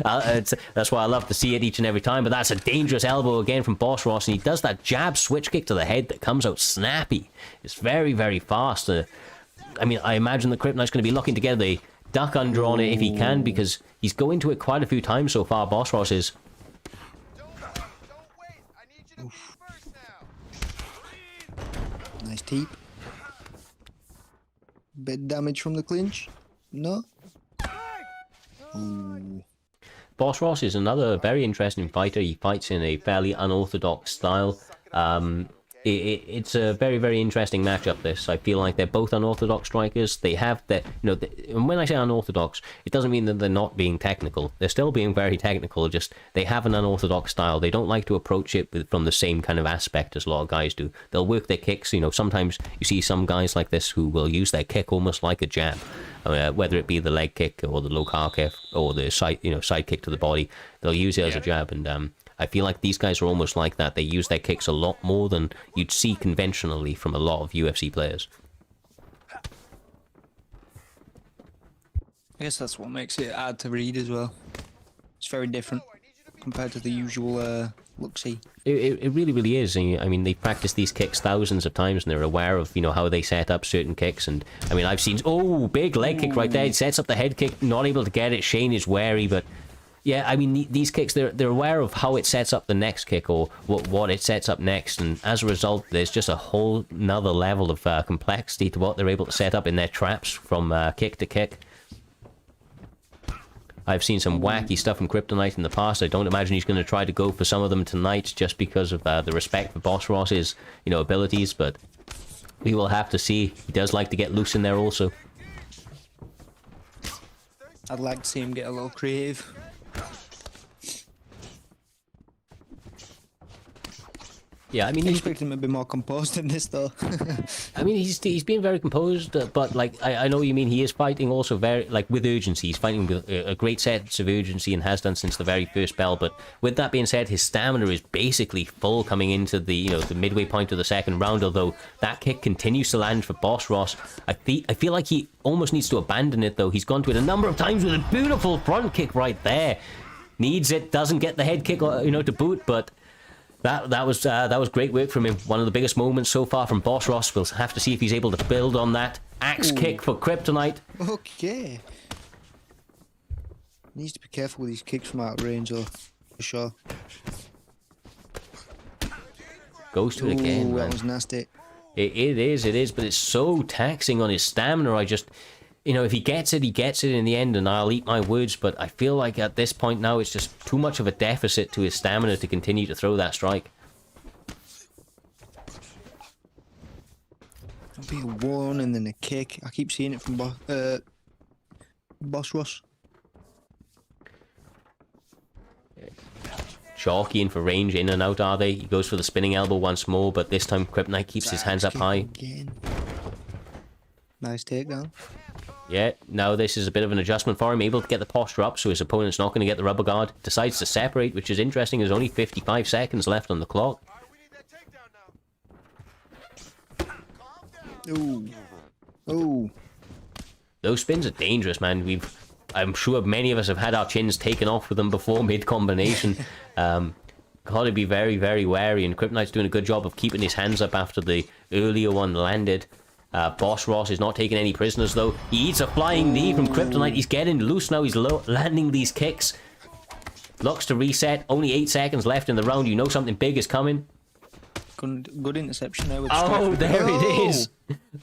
That's why I love to see it each and every time. But that's a dangerous elbow again from Boss Ross, and he does that jab switch kick to the head that comes out snappy. It's very, very fast. I mean, I imagine the Kryptonite's going to be looking to get the duck under on it if he can, because he's going to it quite a few times so far, Boss Ross is. Nice teep. Bit damage from the clinch. No. Ooh. Boss Ross is another very interesting fighter. He fights in a fairly unorthodox style. It's a very, very interesting matchup, this. I feel like they're both unorthodox strikers. They have that, you know, and when I say unorthodox, it doesn't mean that they're not being technical. They're still being very technical, just they have an unorthodox style. They don't like to approach it from the same kind of aspect as a lot of guys do. They'll work their kicks, you know, sometimes you see some guys like this who will use their kick almost like a jab. Whether it be the leg kick or the low car kick or the side kick to the body, they'll use it as a jab, and I feel like these guys are almost like that. They use their kicks a lot more than you'd see conventionally from a lot of UFC players. I guess that's what makes it hard to read as well. It's very different compared to the usual look-see. It really, really is. I mean, they practice these kicks thousands of times, and they're aware of, you know, how they set up certain kicks. And I mean, I've seen big leg kick right there. He sets up the head kick, not able to get it. Shane is wary, but yeah, I mean, these kicks, they're aware of how it sets up the next kick or what it sets up next, and as a result, there's just a whole nother level of complexity to what they're able to set up in their traps from kick to kick. I've seen some wacky stuff from Kryptonite in the past. I don't imagine he's going to try to go for some of them tonight just because of the respect for Boss Ross's, you know, abilities, but we will have to see. He does like to get loose in there also. I'd like to see him get a little creative. Yeah, I mean, I expect him to be more composed in this, though. I mean, he's being very composed, but like I know what you mean. He is fighting also very like with urgency. He's fighting with a great sense of urgency and has done since the very first bell. But with that being said, his stamina is basically full coming into the the midway point of the second round. Although that kick continues to land for Boss Ross, I feel like he almost needs to abandon it though. He's gone to it a number of times with a beautiful front kick right there. Needs it, doesn't get the head kick, to boot, but. That was great work from him. One of the biggest moments so far from Boss Ross. We'll have to see if he's able to build on that. Axe kick for Kryptonite. Okay. Needs to be careful with these kicks from out of range, though, for sure. Goes to it again, man. That was nasty. It is, but it's so taxing on his stamina. I just... if he gets it, he gets it in the end, and I'll eat my words, but I feel like at this point now it's just too much of a deficit to his stamina to continue to throw that strike. It'll be a one and then a kick. I keep seeing it from Boss Ross. Chalky in for range, in and out are they? He goes for the spinning elbow once more, but this time Kryptonite keeps his hands up high. Again. Nice takedown. Yeah, now this is a bit of an adjustment for him, able to get the posture up so his opponent's not going to get the rubber guard. Decides to separate, which is interesting. There's only 55 seconds left on the clock. Ooh. Ooh. Those spins are dangerous, man. I'm sure many of us have had our chins taken off with them before mid-combination. Got to be very, very wary, and Kryptonite's doing a good job of keeping his hands up after the earlier one landed. Boss Ross is not taking any prisoners, though. He eats a flying knee from Kryptonite. He's getting loose now. He's landing these kicks. Looks to reset. Only 8 seconds left in the round. You know something big is coming. Good interception there. With there it is.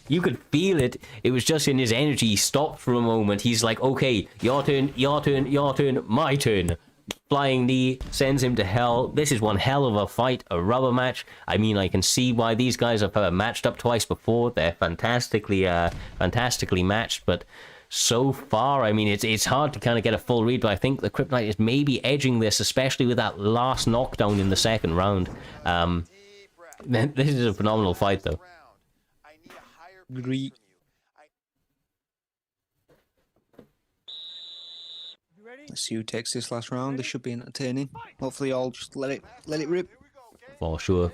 You could feel it. It was just in his energy. He stopped for a moment. He's like, okay, your turn, your turn, your turn, my turn. Flying knee sends him to hell. This is one hell of a fight, a rubber match. I mean, I can see why these guys have matched up twice before. They're fantastically matched, but so far, I mean, it's hard to kind of get a full read, but I think the Kryptonite is maybe edging this, especially with that last knockdown in the second round. This is a phenomenal fight, though. Great. Let's see who takes this last round. This should be entertaining. Hopefully, I'll just let it rip. For sure.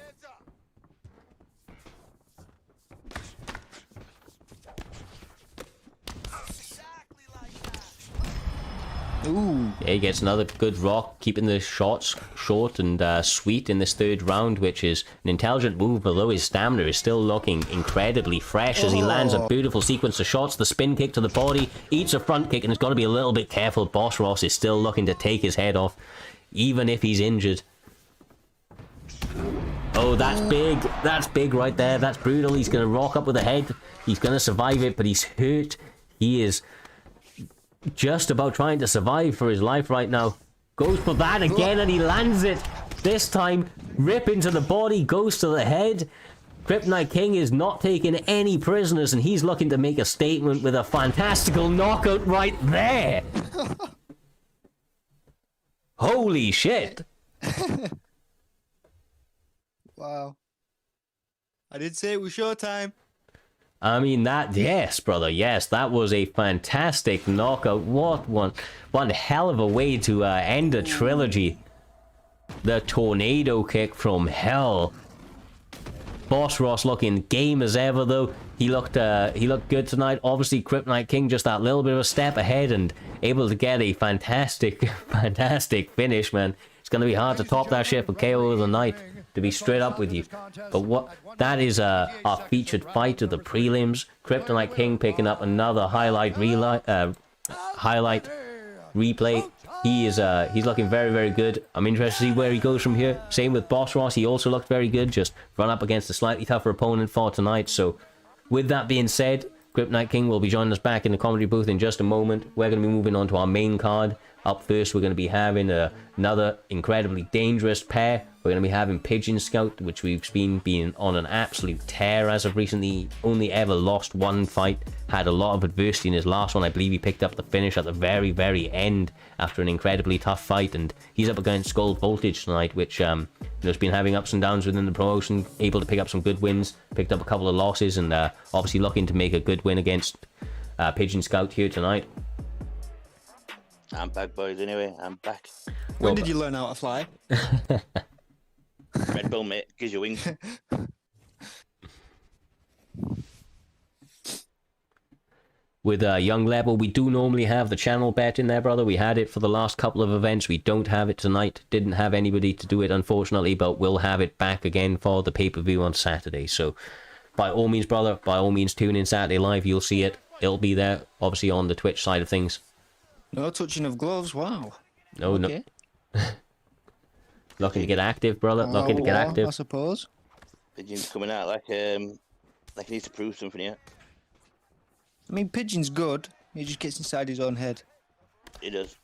Ooh. Yeah, he gets another good rock, keeping the shots short and sweet in this third round, which is an intelligent move, although his stamina is still looking incredibly fresh as he lands a beautiful sequence of shots. The spin kick to the body, eats a front kick, and has got to be a little bit careful. Boss Ross is still looking to take his head off, even if he's injured. Oh, that's big. That's big right there. That's brutal. He's going to rock up with the head. He's going to survive it, but he's hurt. He is just about trying to survive for his life right now. Goes for that again and he lands it. This time, rip into the body, goes to the head. Kryptonite King is not taking any prisoners and he's looking to make a statement with a fantastical knockout right there. Holy shit. Wow. I did say it was showtime. I mean, yes, brother, yes, that was a fantastic knockout. What one hell of a way to end a trilogy. The tornado kick from hell. Boss Ross looking game as ever, though. He looked good tonight. Obviously, Kryptonite King just that little bit of a step ahead and able to get a fantastic finish, man. It's going to be hard to top that shit for KO of the night, to be straight up with you. But that is our featured fight of the prelims. Kryptonite King picking up another highlight replay. He's looking very, very good. I'm interested to see where he goes from here. Same with Boss Ross. He also looked very good. Just run up against a slightly tougher opponent for tonight. So with that being said, Kryptonite King will be joining us back in the comedy booth in just a moment. We're going to be moving on to our main card. Up first, we're going to be having another incredibly dangerous pair. We're going to be having Pigeon Scout, which we've been on an absolute tear as of recently. Only ever lost one fight. Had a lot of adversity in his last one. I believe he picked up the finish at the very, very end after an incredibly tough fight. And he's up against Gold Voltage tonight, which has been having ups and downs within the promotion. Able to pick up some good wins. Picked up a couple of losses. And obviously looking to make a good win against Pigeon Scout here tonight. I'm back, boys, anyway. I'm back. When did you learn how to fly? Red Bull, mate. Gives you wings. With Young Level, we do normally have the channel bet in there, brother. We had it for the last couple of events. We don't have it tonight. Didn't have anybody to do it, unfortunately, but we'll have it back again for the pay-per-view on Saturday. So, by all means, brother, by all means, tune in Saturday live. You'll see it. It'll be there, obviously, on the Twitch side of things. No touching of gloves, wow. No, okay. No. Looking to get active, brother. Looking to get active. I suppose. Pigeon's coming out like he needs to prove something here. I mean, Pigeon's good. He just gets inside his own head. He does.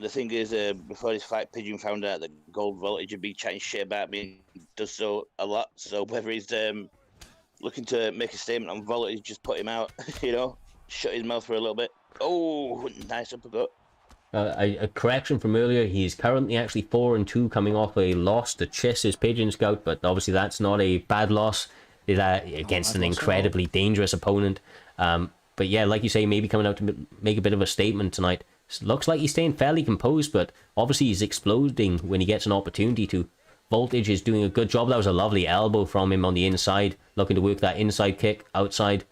The thing is, before this fight, Pigeon found out that Gold Voltage would be chatting shit about me. He does so a lot. So whether he's looking to make a statement on Voltage, just put him out, shut his mouth for a little bit. Oh, nice uppercut. A correction from earlier, he's currently actually 4-2 coming off a loss to Chess's Pigeon Scout, but obviously that's not a bad loss. It's against an incredibly dangerous opponent. But But yeah, like you say, maybe coming out to make a bit of a statement tonight. Looks like he's staying fairly composed, but obviously he's exploding when he gets an opportunity to. Voltage is doing a good job. That was a lovely elbow from him on the inside, looking to work that inside kick outside.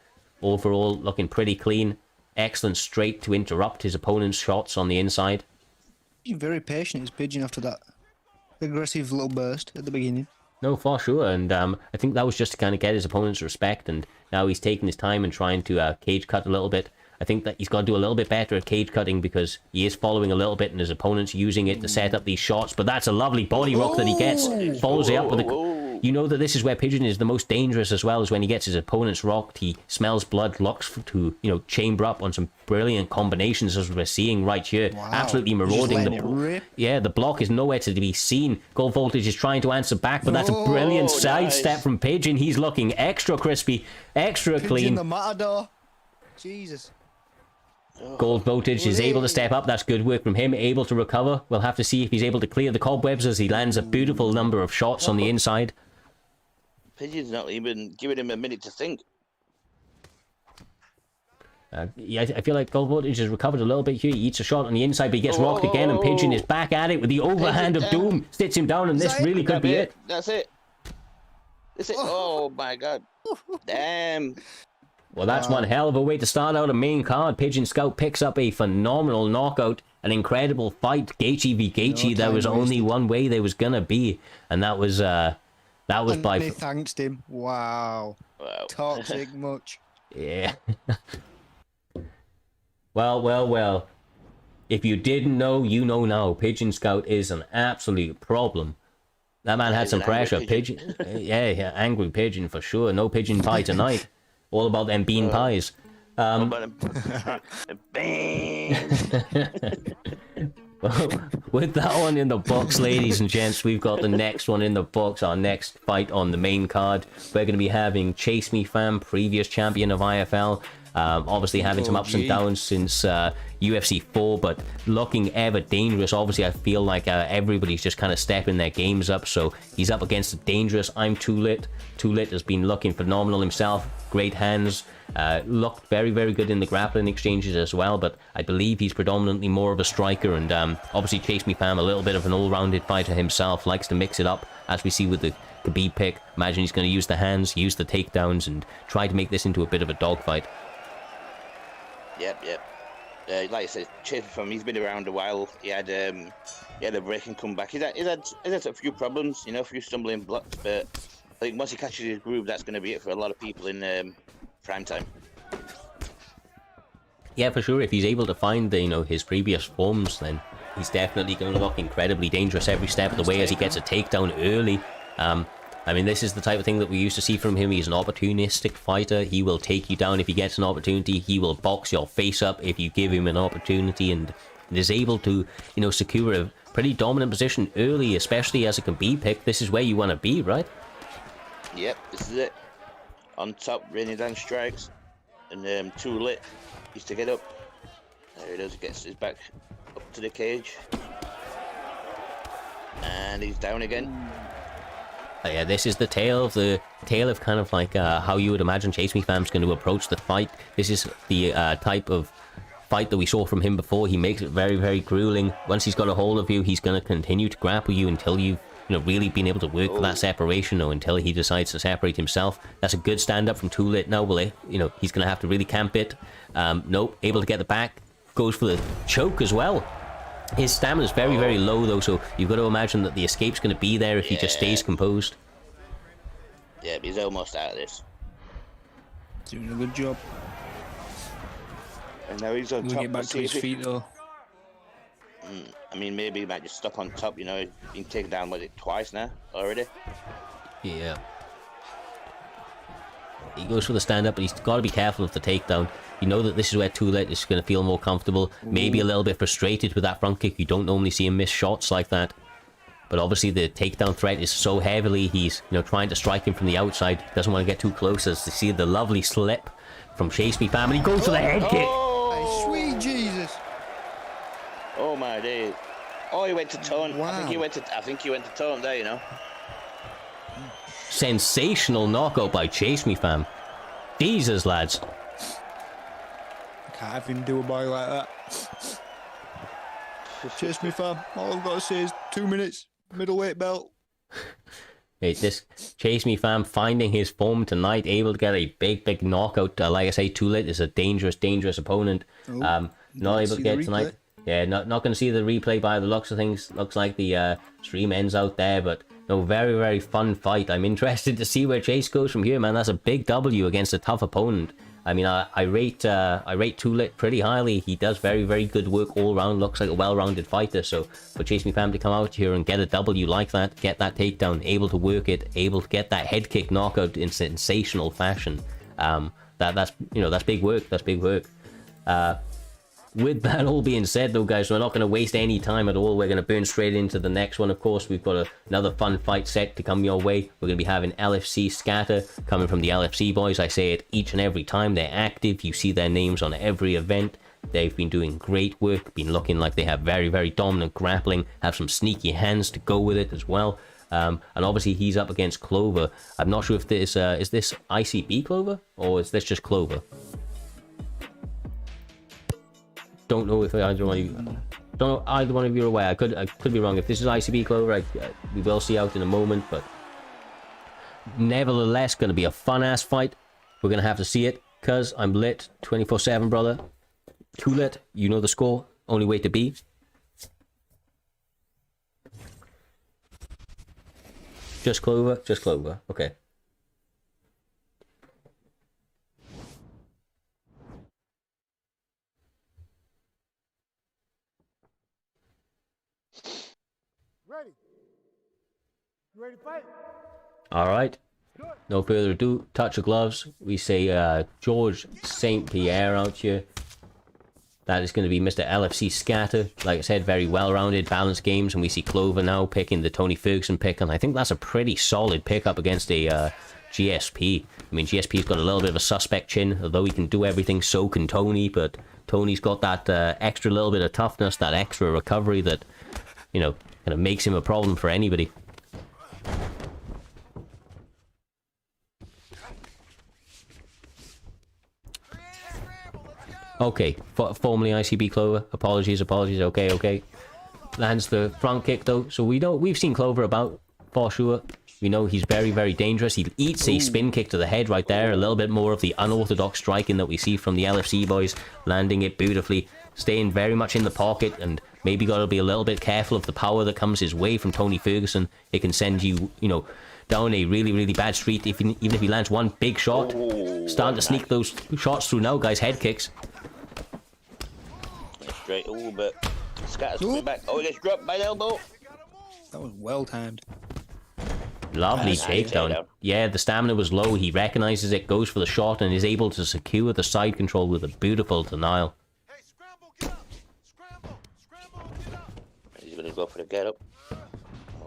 Overall, looking pretty clean. Excellent straight to interrupt his opponent's shots on the inside. He's very patient, his pigeon, after that aggressive little burst at the beginning. No, for sure, and I think that was just to kind of get his opponent's respect, and now he's taking his time and trying to cage cut a little bit. I think that he's got to do a little bit better at cage cutting because he is following a little bit and his opponent's using it to set up these shots, but that's a lovely body rock that he gets. Follows it up with a... You know that this is where Pigeon is the most dangerous as well, as when he gets his opponent's rocked, he smells blood, looks to, you know, chamber up on some brilliant combinations as we're seeing right here. Wow. Absolutely marauding. The block is nowhere to be seen. Gold Voltage is trying to answer back, but that's a brilliant sidestep from Pigeon. He's looking extra crispy, extra Pigeon clean. the Matador. Jesus. Gold Voltage is able to step up. That's good work from him. Able to recover. We'll have to see if he's able to clear the cobwebs as he lands a beautiful number of shots on the inside. Pigeon's not even giving him a minute to think. Yeah, I feel like Gold Voltage has recovered a little bit here. He eats a shot on the inside, but he gets rocked again, and Pigeon is back at it with the overhand of Doom. Sits him down, and this really could be it. That's it. That's it. Oh my god. Damn. Well, that's one hell of a way to start out a main card. Pigeon Scout picks up a phenomenal knockout. An incredible fight. Gaethje v. Gaethje. There was only one way there was going to be, and that was by... They thanked him. Wow. Toxic much. Yeah. Well. If you didn't know, you know now. Pigeon Scout is an absolute problem. That man had some pressure. Pigeon. Yeah, angry Pigeon for sure. No pigeon pie tonight. All about them bean pies. Bang. Well, with that one in the box, ladies and gents, we've got the next one in the box. Our next fight on the main card. We're going to be having Chase Me Fam, previous champion of IFL. Obviously having some ups and downs since UFC 4, but looking ever dangerous. Obviously, I feel like everybody's just kind of stepping their games up, so he's up against a dangerous I'm Too Lit. Too Lit has been looking phenomenal himself. Great hands. Looked very, very good in the grappling exchanges as well, but I believe he's predominantly more of a striker, and obviously Chase Me Fam, a little bit of an all-rounded fighter himself, likes to mix it up, as we see with the Khabib pick. Imagine he's going to use the hands, use the takedowns, and try to make this into a bit of a dogfight. Yep. Like I said, Chase from he's been around a while. He had a break and come back. He's had a few problems, a few stumbling blocks, but I think once he catches his groove, that's going to be it for a lot of people in prime time. Yeah, for sure. If he's able to find his previous forms, then he's definitely going to look incredibly dangerous every step of the way as he gets a takedown early. I mean, this is the type of thing that we used to see from him. He's an opportunistic fighter. He will take you down if he gets an opportunity. He will box your face up if you give him an opportunity, and is able to, secure a pretty dominant position early, especially as a Khabib pick. This is where you want to be, right? Yep, this is it. On top, raining down strikes, and Too Lit used to get up. There he does, gets his back up to the cage, and he's down again. Yeah, this is the tale of kind of like how you would imagine Chase Me Fam's going to approach the fight. This is the type of fight that we saw from him before. He makes it very, very grueling. Once he's got a hold of you, he's going to continue to grapple you until you've really been able to work for that separation, or until he decides to separate himself. That's a good stand-up from Too Lit now. Will he's going to have to really camp it. Nope, able to get the back. Goes for the choke as well. His stamina is very, very low, though, so you've got to imagine that the escape's going to be there if he just stays composed. Yeah, but he's almost out of this. Doing a good job. And now he's on top. Get back to his feet, though. I mean, maybe he might just stop on top, he's been taken down, twice now, already? Yeah. He goes for the stand-up, but he's got to be careful of the takedown. You know that this is where Too Lit is going to feel more comfortable. Maybe a little bit frustrated with that front kick. You don't normally see him miss shots like that. But obviously the takedown threat is so heavily, he's trying to strike him from the outside. Doesn't want to get too close, as to see the lovely slip from Chase Me Fam, and he goes for the head kick. Hey, sweet Jesus. Oh my days. Oh, he went to tone. Wow. I think he went to tone there, Sensational knockout by Chase Me Fam. Jesus, lads. Can't have him do a boy like that. Chase me, fam. All I've got to say is 2 minutes. Middleweight belt. Hey, this Chase Me Fam finding his form tonight, able to get a big knockout. Like I say, Tulit is a dangerous opponent. Not able to get tonight. Yeah, not going to see the replay by the looks of things. Looks like the stream ends out there, but no, very fun fight. I'm interested to see where Chase goes from here, man. That's a big W against a tough opponent. I mean, I rate Tulit pretty highly. He does very good work all round. Looks like a well-rounded fighter. So for Chase Me Fam to come out here and get a W like that, get that takedown, able to work it, able to get that head kick knockout in sensational fashion. That's big work. That's big work. With that all being said, though, guys, we're not going to waste any time at all. We're going to burn straight into the next one. Of course, we've got another fun fight set to come your way. We're going to be having LFC Scatter coming from the LFC boys. I say it each and every time. They're active. You see their names on every event. They've been doing great work, been looking like they have very dominant grappling, have some sneaky hands to go with it as well. And obviously, he's up against Clover. I'm not sure if this is this ICB Clover or is this just Clover? Don't know if either one of you, don't know either one of you are aware. I could be wrong. If this is ICB Clover, we will see out in a moment. But nevertheless, going to be a fun ass fight. We're gonna have to see it because I'm lit 24/7, brother. Too lit. You know the score. Only way to be. Just Clover. Just Clover. Okay. Ready. You ready to fight? All right. No further ado. Touch of gloves. We say George St. Pierre out here. That is going to be Mr. LFC Scatter. Like I said, very well-rounded, balanced games. And we see Clover now picking the Tony Ferguson pick. And I think that's a pretty solid pick up against a GSP. I mean, GSP's got a little bit of a suspect chin. Although he can do everything, so can Tony. But Tony's got that extra little bit of toughness, that extra recovery that, you know, kind of makes him a problem for anybody. Okay, formerly ICB Clover. Apologies. Okay. Lands the front kick though. So we've seen Clover about for sure. We know he's very dangerous. He eats a spin kick to the head right there. A little bit more of the unorthodox striking that we see from the LFC boys, landing it beautifully, staying very much in the pocket, and maybe got to be a little bit careful of the power that comes his way from Tony Ferguson. It can send you, down a really bad street even if he lands one big shot. Starting to sneak those shots through now, guys. Head kicks. Straight, but Scatter's coming back. Oh, he gets dropped by the elbow. That was well timed. Lovely takedown. Yeah, the stamina was low. He recognizes it, goes for the shot, and is able to secure the side control with a beautiful denial. Hey, scramble, get up. Scramble, get up. He's gonna go for the get up.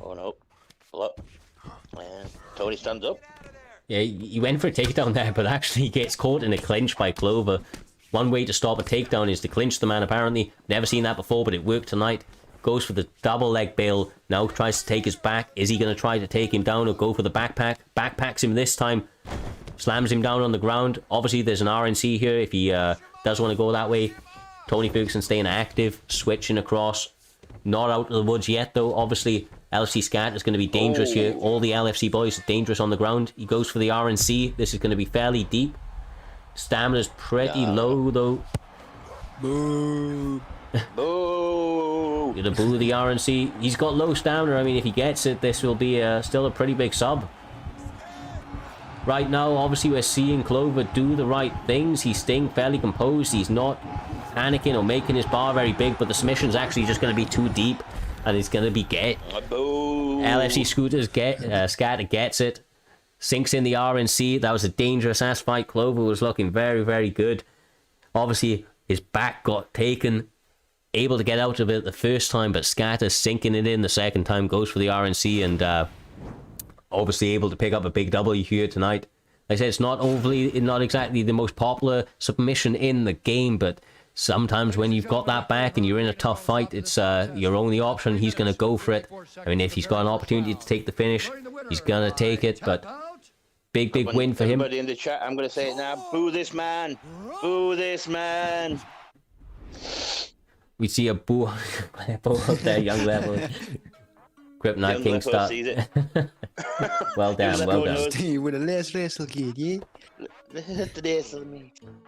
Oh no, block. And Tony stands up. Yeah, he went for a takedown there, but actually gets caught in a clinch by Clover. One way to stop a takedown is to clinch the man, apparently. Never seen that before, but it worked tonight. Goes for the double leg bail. Now tries to take his back. Is he going to try to take him down or go for the backpack? Backpacks him this time. Slams him down on the ground. Obviously, there's an RNC here if he does want to go that way. Tony Ferguson staying active. Switching across. Not out of the woods yet, though. Obviously, LFC Scat is going to be dangerous here. All the LFC boys are dangerous on the ground. He goes for the RNC. This is going to be fairly deep. Stamina's pretty low, though. Boo. Boo. Gonna boo the RNC. He's got low stamina. I mean, if he gets it, this will be still a pretty big sub. Right now, obviously, we're seeing Clover do the right things. He's staying fairly composed. He's not panicking or making his bar very big, but the submission's actually just going to be too deep, and it's going to be get. Boo. LFC Scooters Scatter gets it. Sinks in the RNC. That was a dangerous ass fight. Clover was looking very good. Obviously, his back got taken. Able to get out of it the first time, but Scatter sinking it in the second time. Goes for the RNC and obviously able to pick up a big W here tonight. Like I said, it's not exactly the most popular submission in the game, but sometimes when you've got that back and you're in a tough fight, it's your only option. He's going to go for it. I mean, if he's got an opportunity to take the finish, he's going to take it, but Big win for him. Everybody in the chat, I'm going to say it now. Boo this man. Boo this man. We see a boo up there, young level. Kryptonite King start. Well done, well done. Steve with a last wrestle kid, yeah?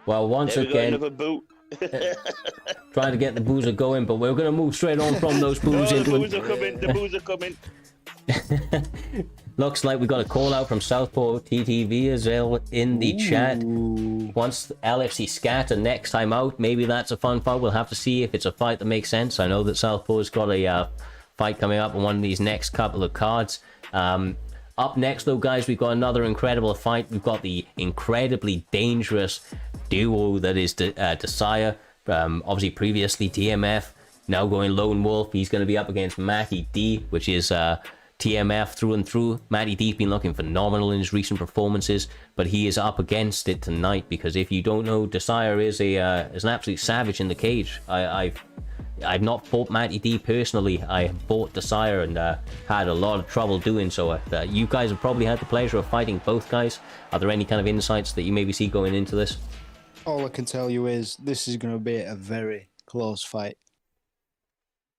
Well, once There we go, again, another boot. trying to get the boozer going, but we're going to move straight on from those boos The into boos are coming. The boos are coming. Looks like we got a call out from Southpaw TTV as well in the chat. Once LFC scatter next time out, maybe that's a fun fight. We'll have to see if it's a fight that makes sense. I know that Southpaw's got a fight coming up on one of these next couple of cards. Up next though, guys, we've got another incredible fight. We've got the incredibly dangerous duo that is Desire. Obviously previously TMF, now going Lone Wolf. He's going to be up against Matty D, which is TMF through and through. Matty D's been looking phenomenal in his recent performances, but he is up against it tonight because if you don't know, Desire is an absolute savage in the cage. I've not fought Matty D personally. I have fought Desire and had a lot of trouble doing so. You guys have probably had the pleasure of fighting both guys. Are there any kind of insights that you maybe see going into this? All I can tell you is this is going to be a very close fight.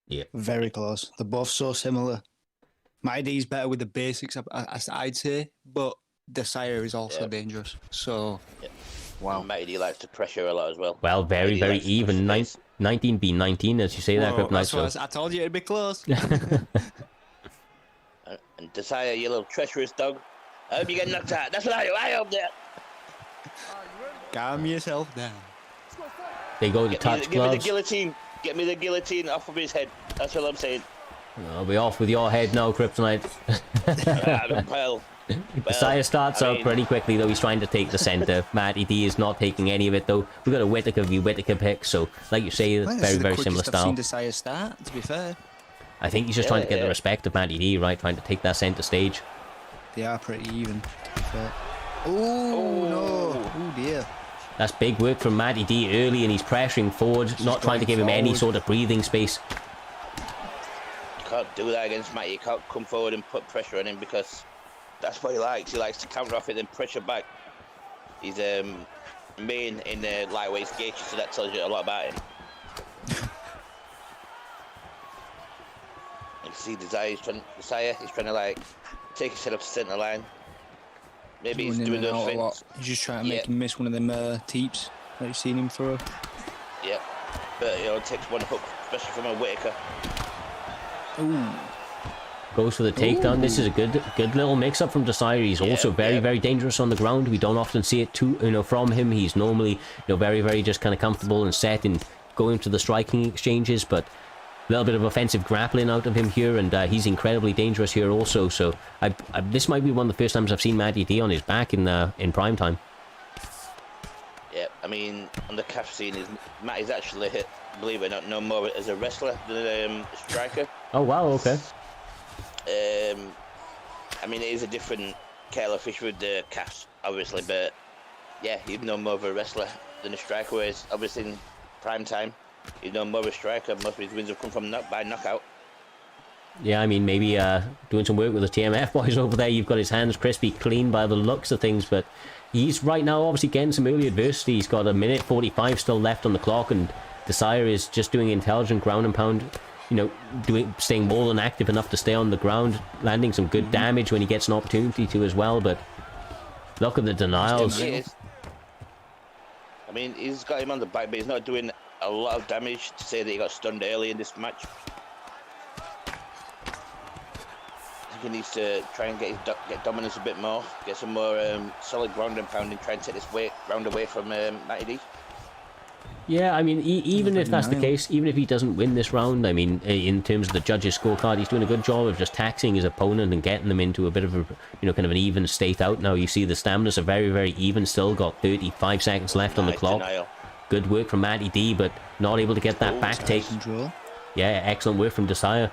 Yeah. Very close. They're both so similar. My D's better with the basics, I'd say, but Desire is also dangerous. So, Wow. Matty D likes to pressure a lot as well. Well, very even. 19-19, as you say that, whoa, Kryptonite. that's what I told you it'd be close. And Desire, you little treacherous dog. I hope you get knocked out. That's what I hope that. Calm yourself down. They go to touch Give me the gloves. guillotine. Get me the guillotine off of his head. That's what I'm saying. I'll be off with your head now, Kryptonite. Well, Desire starts out pretty quickly, though. He's trying to take the center. Matty D is not taking any of it, though. We've got a Whittaker v Whittaker pick, so like you say, Well, very, very similar I've style. seen Desire start, to be fair. I think he's just trying to get the respect of Matty D, right? Trying to take that center stage. They are pretty even, to be fair. Oh, no. Oh, dear. That's big work from Matty D early, and he's pressuring forward, not trying to give him any sort of breathing space. You can't do that against Matty. You can't come forward and put pressure on him because that's what he likes. He likes to counter off it and pressure back. He's main in the lightweight Gaethje, so that tells you a lot about him. You can see Desire, he's trying to like take his head up to centre line. Maybe he's doing those things. He's just trying to make him miss one of them teeps that you've seen him throw. Yeah, but you know, it takes one hook, especially from a Whittaker. Ooh. Goes for the takedown. This is a good little mix-up from Desire. He's also very, very dangerous on the ground. We don't often see it from him. He's normally, very, very just kind of comfortable and set in going to the striking exchanges, but a little bit of offensive grappling out of him here, and he's incredibly dangerous here also. So this might be one of the first times I've seen Matty D on his back in prime time. Yeah, I mean, on the calf scene, Matty's actually hit, believe it or not, no more as a wrestler than a striker. Oh, wow, okay. I mean, it is a different kettle of fish with the calves, obviously, but yeah, he's no more of a wrestler than a striker, whereas obviously in prime time, he's no more of a striker. Most of his wins have come from by knockout. Yeah, I mean, maybe doing some work with the TMF boys over there. You've got his hands crispy clean by the looks of things, but he's right now obviously getting some early adversity. He's got 1:45 still left on the clock, and Desire is just doing intelligent ground and pound, staying more than active enough to stay on the ground, landing some good damage when he gets an opportunity to as well, but look at the denials. I mean, he's got him on the back, but he's not doing a lot of damage to say that he got stunned early in this match. I think he needs to try and get dominance a bit more, get some more solid ground and pounding, try and take this round away from Matty D. Yeah, I mean, even if that's the case, even if he doesn't win this round, I mean, in terms of the judges' scorecard, he's doing a good job of just taxing his opponent and getting them into a bit of a, kind of an even state out. Now, you see the stamina's are very, very even still, got 35 seconds left on the clock. Denial. Good work from Matty D, but not able to get that back take. Control. Yeah, excellent work from Desire.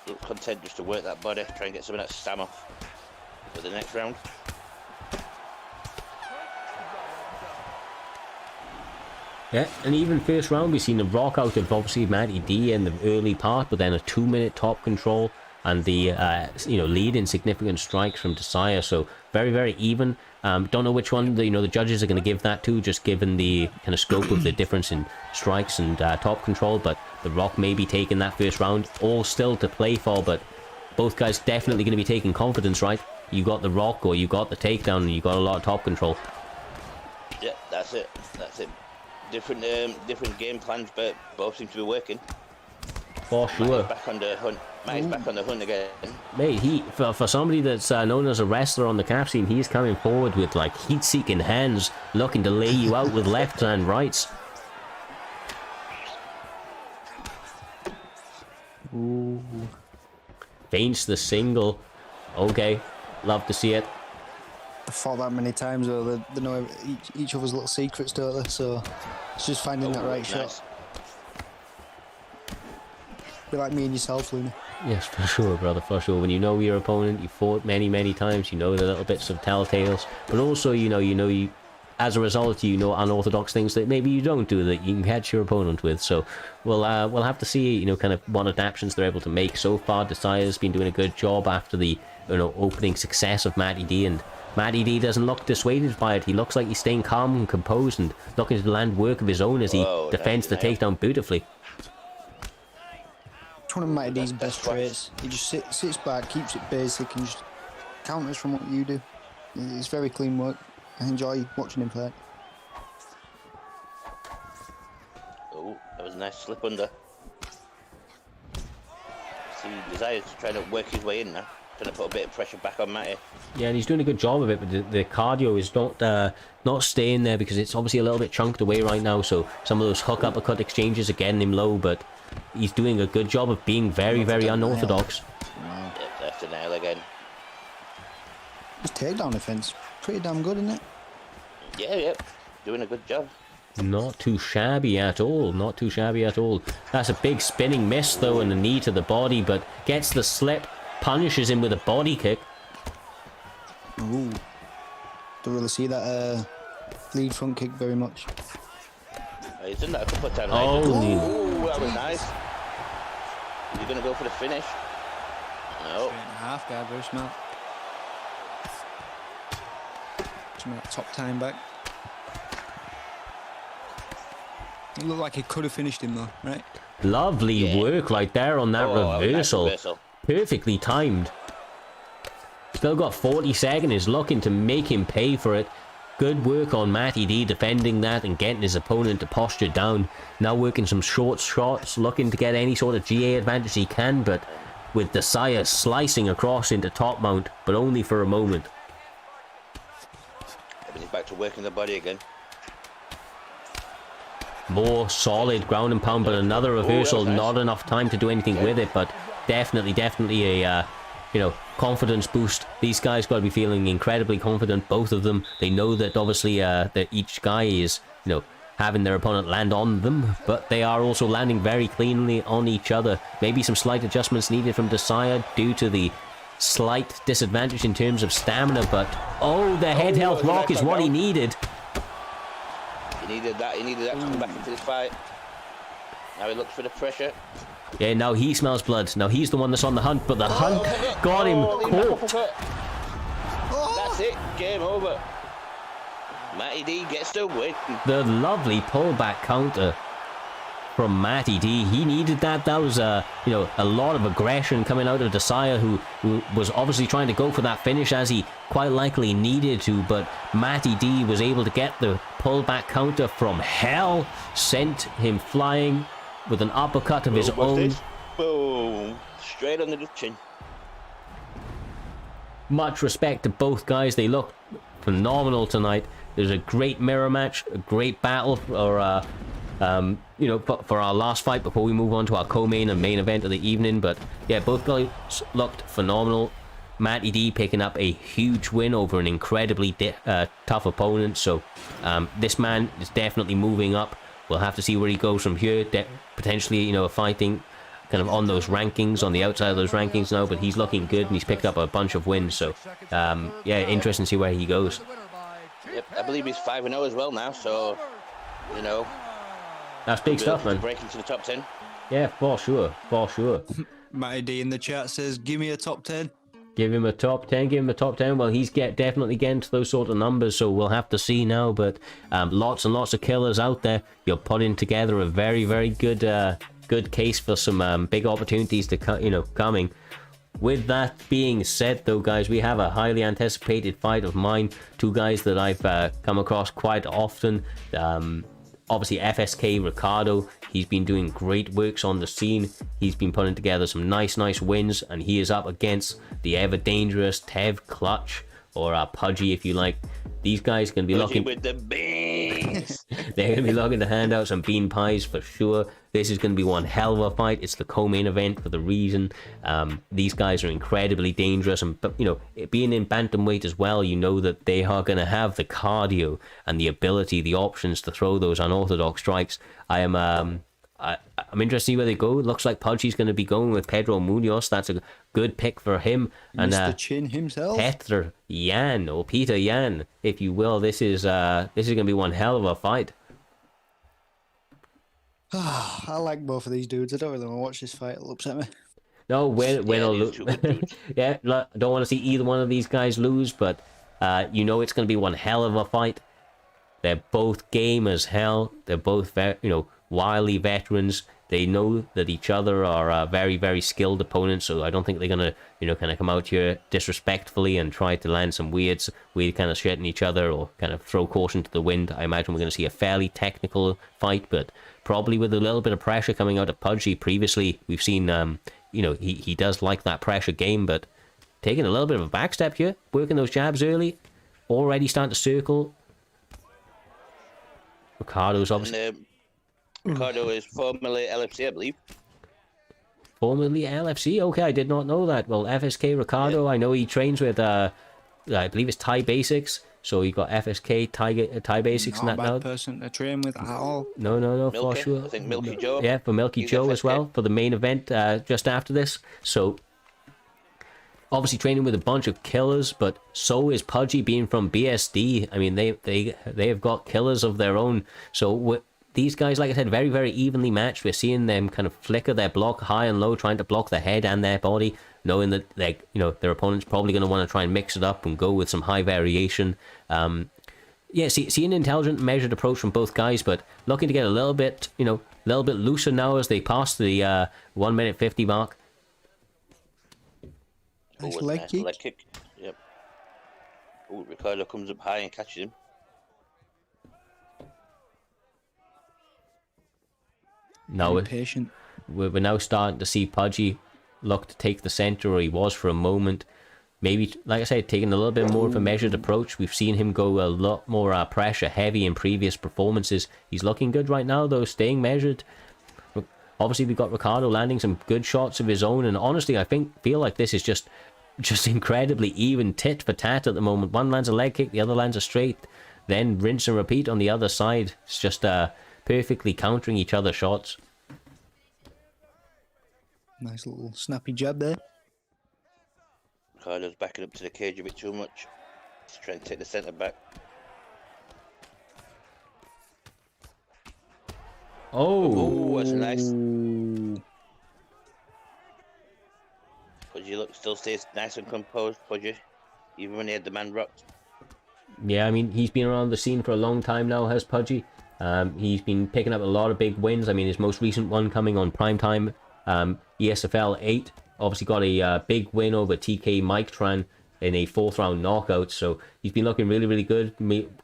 Look content just to work that body, try and get some of that stamina for the next round. Yeah, and even first round, we've seen the rock out of obviously Matty D in the early part, but then a 2-minute top control and the lead in significant strikes from Desire. So very, very even. Don't know which one the judges are going to give that to, just given the kind of scope of the difference in strikes and top control. But the Rock may be taking that first round, all still to play for. But both guys definitely going to be taking confidence, right? You got the Rock or you got the takedown, and you got a lot of top control. Yeah, that's it. That's it. Different game plans, but both seem to be working. For sure. Back on the hunt. Matty's back on the hunt again. Mate, for somebody that's known as a wrestler on the cap scene, he's coming forward with like heat-seeking hands, looking to lay you out with lefts and rights. Ooh. Feints the single. Okay, love to see it. I've fought that many times, though. They know each other's little secrets, don't they? So it's just finding that right shot. Be like me and yourself, Luna. Yes, for sure, brother, for sure. When you know your opponent, you fought many, many times, you know the little bits of telltales, but also, you as a result, unorthodox things that maybe you don't do that you can catch your opponent with. So we'll have to see, kind of what adaptations they're able to make. So far, Desire's been doing a good job after the, opening success of Matty D, and Matty D doesn't look dissuaded by it. He looks like he's staying calm and composed and looking to land work of his own as he defends the takedown beautifully. It's one of Matty D's best traits. He just sits back, keeps it basic, and just counters from what you do. It's very clean work. I enjoy watching him play. Oh, that was a nice slip under. See, Desire's trying to work his way in now. Trying to put a bit of pressure back on Matty. Yeah, and he's doing a good job of it, but the cardio is not staying there because it's obviously a little bit chunked away right now. So some of those hook uppercut exchanges are getting him low, but he's doing a good job of being very, very unorthodox. Yep, left the nail again. His takedown defense, pretty damn good, isn't it? Yeah, yep. Doing a good job. Not too shabby at all. Not too shabby at all. That's a big spinning miss, though, and a knee to the body, but gets the slip, punishes him with a body kick. Ooh. Don't really see that lead front kick very much. He's done that a couple of times. Oh, that was nice. Is he going to go for the finish? No. 3.5 guard, very smart. Some of that top time back. It looked like he could have finished him though, right? Lovely work right there on that reversal. Nice reversal. Perfectly timed. Still got 40 seconds, looking to make him pay for it. Good work on Matty D defending that and getting his opponent to posture down. Now working some short shots, looking to get any sort of GA advantage he can, but with Desire slicing across into top mount, but only for a moment. He's back to working the body again. More solid ground and pound, but another reversal. Nice. Not enough time to do anything with it, but definitely a confidence boost. These guys got to be feeling incredibly confident, both of them. They know that obviously that each guy is having their opponent land on them, but they are also landing very cleanly on each other. Maybe some slight adjustments needed from Desire due to the slight disadvantage in terms of stamina, but the head health rock is what he needed. He needed that to come back into this fight. Now he looks for the pressure. Yeah, now he smells blood. Now he's the one that's on the hunt, but the hunt got him caught. That's it. Game over. Matty D gets the win. The lovely pullback counter from Matty D. He needed that. That was a lot of aggression coming out of Desire, who was obviously trying to go for that finish as he quite likely needed to, but Matty D was able to get the pullback counter from hell, sent him flying with an uppercut of his own. Boom. Straight under the chin. Much respect to both guys. They look phenomenal tonight. There's a great mirror match, a great battle for our last fight before we move on to our co-main and main event of the evening. But yeah, both guys looked phenomenal. Matty D picking up a huge win over an incredibly tough opponent. So this man is definitely moving up. We'll have to see where he goes from here. Potentially, fighting kind of on those rankings, on the outside of those rankings now. But he's looking good and he's picked up a bunch of wins. So yeah, interesting to see where he goes. Yep, I believe he's 5-0 as well now. So That's big stuff, man. Break into the top 10. Yeah, for sure, for sure. Matty D in the chat says, give me a top 10. Give him a top 10, give him a top 10. Well, he's definitely getting to those sort of numbers, so we'll have to see now. But lots and lots of killers out there. You're putting together a very, very good good case for some big opportunities to coming. With that being said, though, guys, we have a highly anticipated fight of mine. Two guys that I've come across quite often. Obviously, FSK Ricardo. He's been doing great works on the scene. He's been putting together some nice wins, and he is up against the ever dangerous Tev Clutch, or Pudgy if you like. These guys can be looking with the beans. They're going to be looking to hand out some bean pies for sure. This is going to be one hell of a fight. It's the co-main event for the reason. These guys are incredibly dangerous, and being in bantamweight as well, you know that they are going to have the cardio and the ability, the options to throw those unorthodox strikes. I'm interested to see where they go. It looks like Pudgy's going to be going with Pedro Munoz. That's a good pick for him. And Mr. Chin himself. Peter Yan, or Peter Yan, if you will. This is going to be one hell of a fight. I like both of these dudes. I don't really want to watch this fight. It'll upset me. No, win or lose. Yeah, I don't want to see either one of these guys lose, but it's going to be one hell of a fight. They're both game as hell. They're both wily veterans. They know that each other are very, very skilled opponents, so I don't think they're gonna, kind of come out here disrespectfully and try to land some weird kind of shit in each other, or kind of throw caution to the wind. I imagine we're gonna see a fairly technical fight, but probably with a little bit of pressure coming out of Pudgy. Previously, we've seen, he does like that pressure game, but taking a little bit of a backstep here, working those jabs early, already starting to circle. Ricardo's obviously. And, Ricardo is formerly LFC, I believe. Formerly LFC? Okay, I did not know that. Well, FSK Ricardo, I know he trains with, I believe it's Thai Basics. So you got FSK, Thai Basics, Not and that a bad now. person to train with at all. No, Milky, for sure. I think Milky Joe. Yeah, for Milky He's Joe FSK. as well, for the main event just after this. So, obviously training with a bunch of killers, but so is Pudgy, being from BSD. I mean, they have got killers of their own. So these guys, like I said, very, very evenly matched. We're seeing them kind of flicker their block high and low, trying to block their head and their body, knowing that their opponent's probably going to want to try and mix it up and go with some high variation. See an intelligent, measured approach from both guys, but looking to get a little bit looser now as they pass the 1 minute 50 mark. Nice Nice leg kick. leg kick. Yep. Oh, Ricardo comes up high and catches him. Now Patient. we're now starting to see Pudgy look to take the center, or he was for a moment. Maybe, like I said, taking a little bit more of a measured approach. We've seen him go a lot more pressure heavy in previous performances. He's looking good right now, though, staying measured. Obviously, we've got Ricardo landing some good shots of his own, and honestly, I feel like this is just incredibly even tit for tat at the moment. One lands a leg kick, the other lands a straight, then rinse and repeat on the other side. It's just perfectly countering each other's shots. Nice little snappy jab there. Ricardo's backing up to the cage a bit too much. He's trying to take the centre back. Oh, that's nice. Pudgy still stays nice and composed, Pudgy, even when he had the man rocked. Yeah, I mean, he's been around the scene for a long time now, has Pudgy. He's been picking up a lot of big wins. I mean, his most recent one coming on PrimeTime, ESFL 8. Obviously got a big win over TK-Veggeta in a 4th round knockout. So he's been looking really, really good.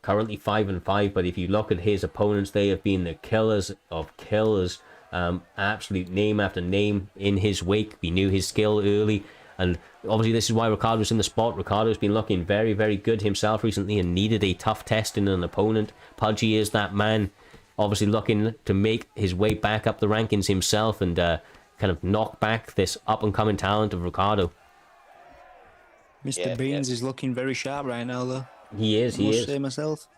Currently 5-5, but if you look at his opponents, they have been the killers of killers. Absolute name after name in his wake. We knew his skill early, and obviously this is why Ricardo's in the spot. Ricardo's been looking very, very good himself recently and needed a tough test in an opponent. Pudgy is that man, obviously looking to make his way back up the rankings himself and kind of knock back this up-and-coming talent of Ricardo. Mr. Beans is looking very sharp right now, though. He is. I must say myself.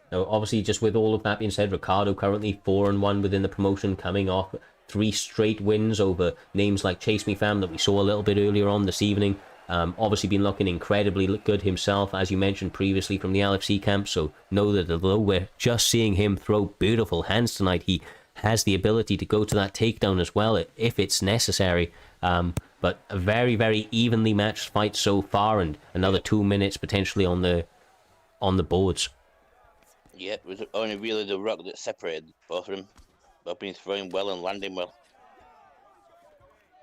Now, obviously, just with all of that being said, Ricardo currently 4-1 within the promotion, coming off 3 straight wins over names like Chase Me Fam that we saw a little bit earlier on this evening. Obviously been looking incredibly good himself, as you mentioned previously, from the LFC camp. So know that although we're just seeing him throw beautiful hands tonight, he has the ability to go to that takedown as well if it's necessary. But a very, very evenly matched fight so far, and another 2 minutes potentially on the boards. Yep, it was only really the rock that separated both of them. Both been throwing well and landing well.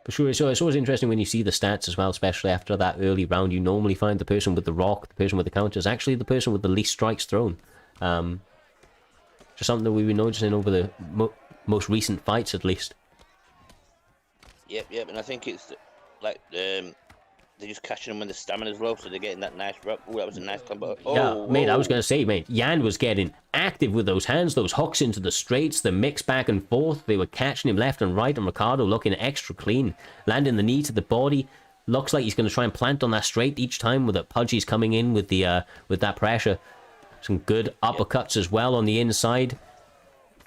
For sure, so it's always interesting when you see the stats as well, especially after that early round. You normally find the person with the rock, the person with the counter, is actually the person with the least strikes thrown. Just something that we've been noticing over the most recent fights, at least. Yep, and I think it's like they're just catching them when the stamina's low, so they're getting that nice rock. Oh, that was a nice combo. Oh, yeah, mate, I was going to say, mate, Yan was getting active with those hands, those hooks into the straights, the mix back and forth. They were catching him left and right, and Ricardo looking extra clean, landing the knee to the body. Looks like he's going to try and plant on that straight each time with that Pudgy's coming in with the with that pressure. Some good uppercuts as well on the inside.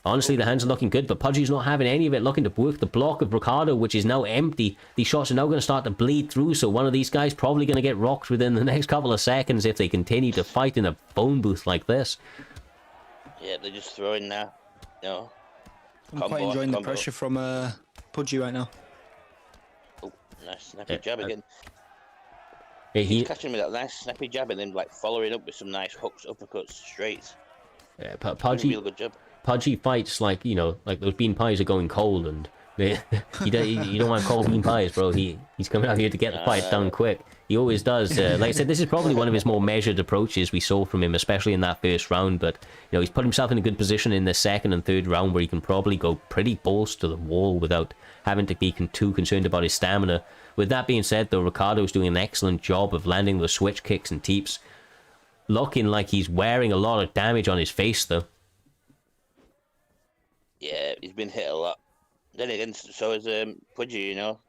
Honestly, the hands are looking good, but Pudgy's not having any of it, looking to work the block of Ricardo, which is now empty. These shots are now going to start to bleed through, so one of these guys probably going to get rocked within the next couple of seconds if they continue to fight in a phone booth like this. Yeah, they're just throwing now. You know, I'm quite enjoying the pressure from Pudgy right now. Oh, nice snappy jab again. Yeah, He's catching with that nice snappy jab and then like following up with some nice hooks, uppercuts, straights. Yeah, Real good job. Pudgy fights like, you know, like those bean pies are going cold, and you don't want cold bean pies, bro. He's coming out here to get the fight done quick. He always does. Like I said, this is probably one of his more measured approaches we saw from him, especially in that first round. But you know, he's put himself in a good position in the second and third round where he can probably go pretty balls to the wall without having to be too concerned about his stamina. With that being said, though, Ricardo's doing an excellent job of landing the switch kicks and teeps. Looking like he's wearing a lot of damage on his face, though. Yeah, he's been hit a lot. Then again, so is Pudgy, you know.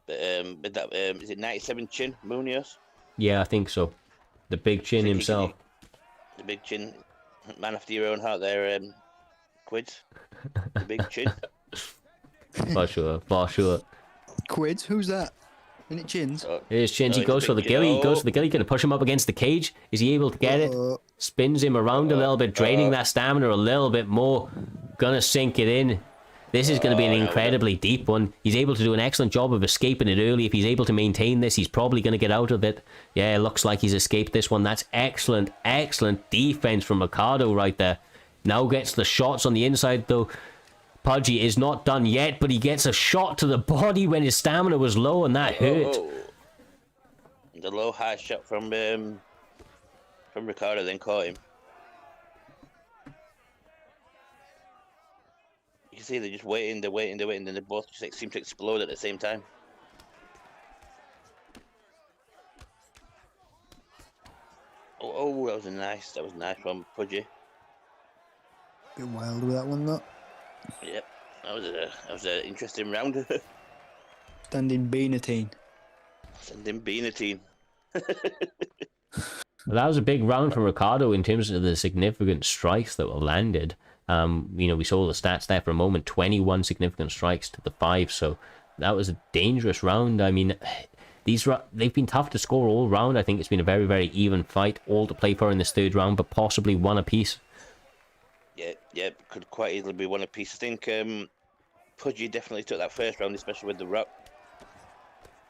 But that is it 97 chin, Munoz? Yeah, I think so. The big chin himself. The big chin, man after your own heart there, Quids. The big chin. For sure, for sure. Quids, who's that? Isn't it Chins? Here's Chins, he goes for the gilly, he goes for the gilly, gonna push him up against the cage. Is he able to get it? Spins him around a little bit, draining that stamina a little bit more. Gonna sink it in. This is going to be an incredibly deep one. He's able to do an excellent job of escaping it early. If he's able to maintain this, he's probably going to get out of it. Yeah, it looks like he's escaped this one. That's excellent, excellent defense from Ricardo right there. Now gets the shots on the inside, though. Pudgy is not done yet, but he gets a shot to the body when his stamina was low, and that hurt. The low high shot from Ricardo then caught him. You can see they're just waiting, and then they both just seem to explode at the same time. Oh, that was nice from Pudgy. Bit wild with that one, though. Yep, that was an interesting round. Standing Beanatine. Standing Beanatine. Well, that was a big round from Ricardo in terms of the significant strikes that were landed. You know, we saw the stats there for a moment, 21 significant strikes to the 5, so that was a dangerous round. I mean, they've been tough to score all round. I think it's been a very, very even fight, all to play for in this third round, but possibly one apiece. Yeah, could quite easily be one apiece. I think Pudgy definitely took that first round, especially with the rock,